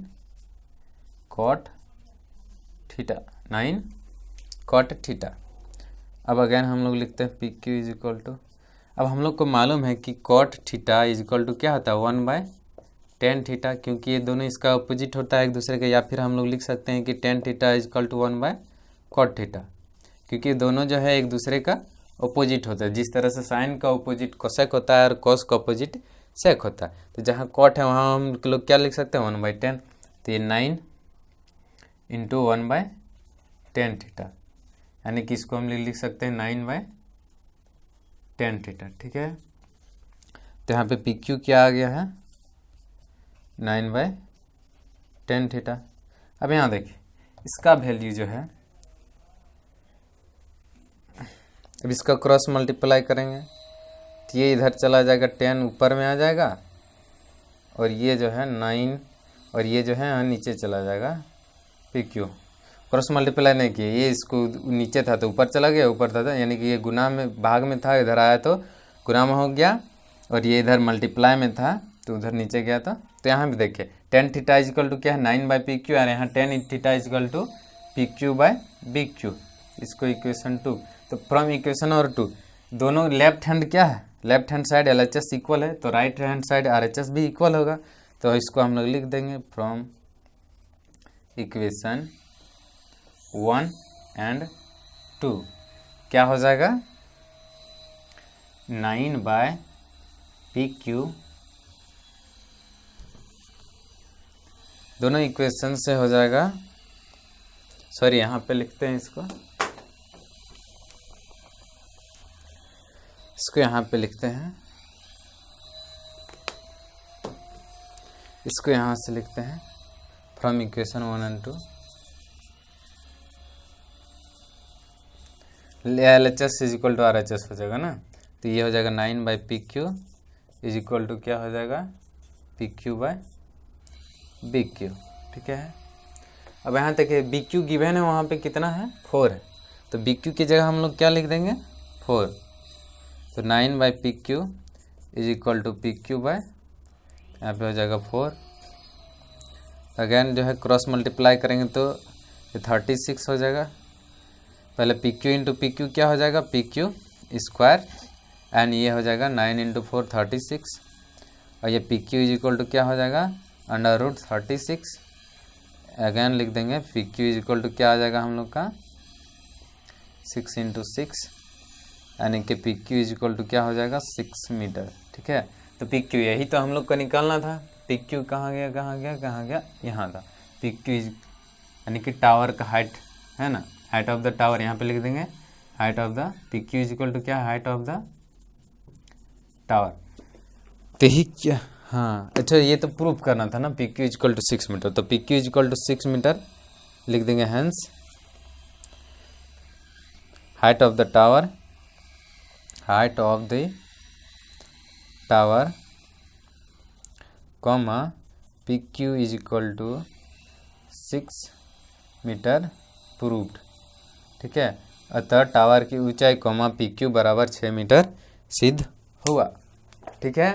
S1: कॉट थीटा, 9 कॉट थीटा। अब अगेन हम लोग लिखते हैं P Q is equal to, अब हम लोग को मालूम है कि cot theta is equal to क्या होता है 1/tan थीटा, क्योंकि ये दोनों इसका अपोजिट होता है एक दूसरे के। या फिर हम लोग लिख सकते हैं कि tan theta is equal to 1/cot theta, क्योंकि दोनों जो है एक दूसरे का अपोजिट होता है। जिस तरह से साइन का अपोजिट कोसेक होता है और कॉस का अपोजिट
S2: सेक होता है। तो जहाँ कॉट है वहाँ हम लोग क्या लिख सकते हैं 1/10। तो ये 9 इंटू 1/10 थीटा, यानी कि इसको हम लिख सकते हैं 9/10 थीटा। ठीक है, तो यहाँ पे पी क्यू क्या आ गया है 9/10 थीटा। अब यहाँ देखिए इसका वैल्यू जो है, अब इसका क्रॉस मल्टीप्लाई करेंगे तो ये इधर चला जाएगा 10 ऊपर में आ जाएगा, और ये जो है 9 और ये जो है नीचे चला जाएगा पी क्यू। क्रॉस मल्टीप्लाई नहीं किए, ये इसको नीचे था तो ऊपर चला गया, ऊपर था यानी कि ये गुना में भाग में था, इधर आया तो गुना में हो गया, और ये इधर मल्टीप्लाई में था तो उधर नीचे गया था। तो यहाँ भी देखिए 10 थीटा इजिकल टू क्या है 9/PQ, और यहाँ 10 थीटा इजिकल टू PQ/BQ, इसको इक्वेशन 2। तो फ्रॉम इक्वेशन और 2 दोनों लेफ्ट हैंड क्या है, left hand side LHS equal है, तो राइट हैंड साइड RHS भी इक्वल होगा। तो इसको हम लोग लिख देंगे फ्रॉम इक्वेशन 1 एंड 2 क्या हो जाएगा 9/PQ, दोनों इक्वेशन से हो जाएगा, सॉरी यहाँ पे लिखते हैं इसको यहाँ पे लिखते हैं, इसको यहाँ से लिखते हैं from equation 1 and 2 LHS is equal to RHS हो जाएगा ना। तो ये हो जाएगा 9/PQ इज इक्वल टू क्या हो जाएगा PQ/BQ। ठीक है, अब यहाँ तक BQ गिवन है, वहाँ पे कितना है 4 है, तो BQ की जगह हम लोग क्या लिख देंगे 4। तो 9/PQ is equal to PQ by यहाँ पे हो जाएगा 4। अगेन जो है क्रॉस मल्टीप्लाई करेंगे तो ये 36 हो जाएगा। पहले PQ इंटू PQ क्या हो जाएगा PQ स्क्वायर, एंड ये हो जाएगा 9 इंटू 4 36, और ये PQ इज इक्वल टू क्या हो जाएगा √36। अगेन लिख देंगे PQ इज इक्वल टू क्या आ जाएगा हम लोग का 6 इंटू 6, यानी कि PQ इज इक्वल टू क्या हो जाएगा 6 मीटर। ठीक है, तो PQ यही तो हम लोग को निकालना था। PQ कहाँ गया यहाँ था। PQ इज यानी कि टावर का हाइट है ना, हाइट ऑफ द टावर, यहाँ पे लिख देंगे height of the PQ is equal to क्या हाइट ऑफ द टावर। तो ही क्या, हाँ अच्छा ये तो प्रूफ करना था ना PQ is equal to 6 metre, तो PQ is equal to 6 metre लिख देंगे। Hence height of the tower, height of the tower comma PQ is equal to 6 metre proved. ठीक है, अतः टावर की ऊंचाई कॉमा PQ बराबर 6 मीटर सिद्ध हुआ। ठीक है,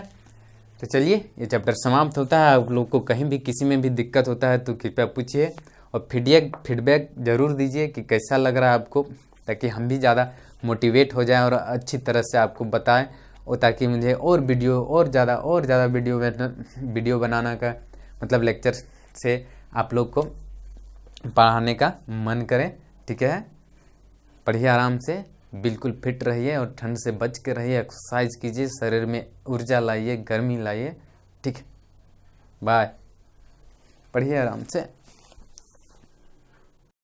S2: तो चलिए ये चैप्टर समाप्त होता है। आप लोग को कहीं भी किसी में भी दिक्कत होता है तो कृपया पूछिए, और फीडबैक ज़रूर दीजिए कि कैसा लग रहा है आपको, ताकि हम भी ज़्यादा मोटिवेट हो जाएं और अच्छी तरह से आपको बताएं, और ताकि मुझे और ज़्यादा वीडियो बनाना का मतलब लेक्चर से आप लोग को पढ़ाने का मन करे। ठीक है, पढ़िए आराम से, बिल्कुल फिट रहिए और ठंड से बच के रहिए, एक्सरसाइज कीजिए, शरीर में ऊर्जा लाइए, गर्मी लाइए। ठीक है, बाय, पढ़िए आराम से।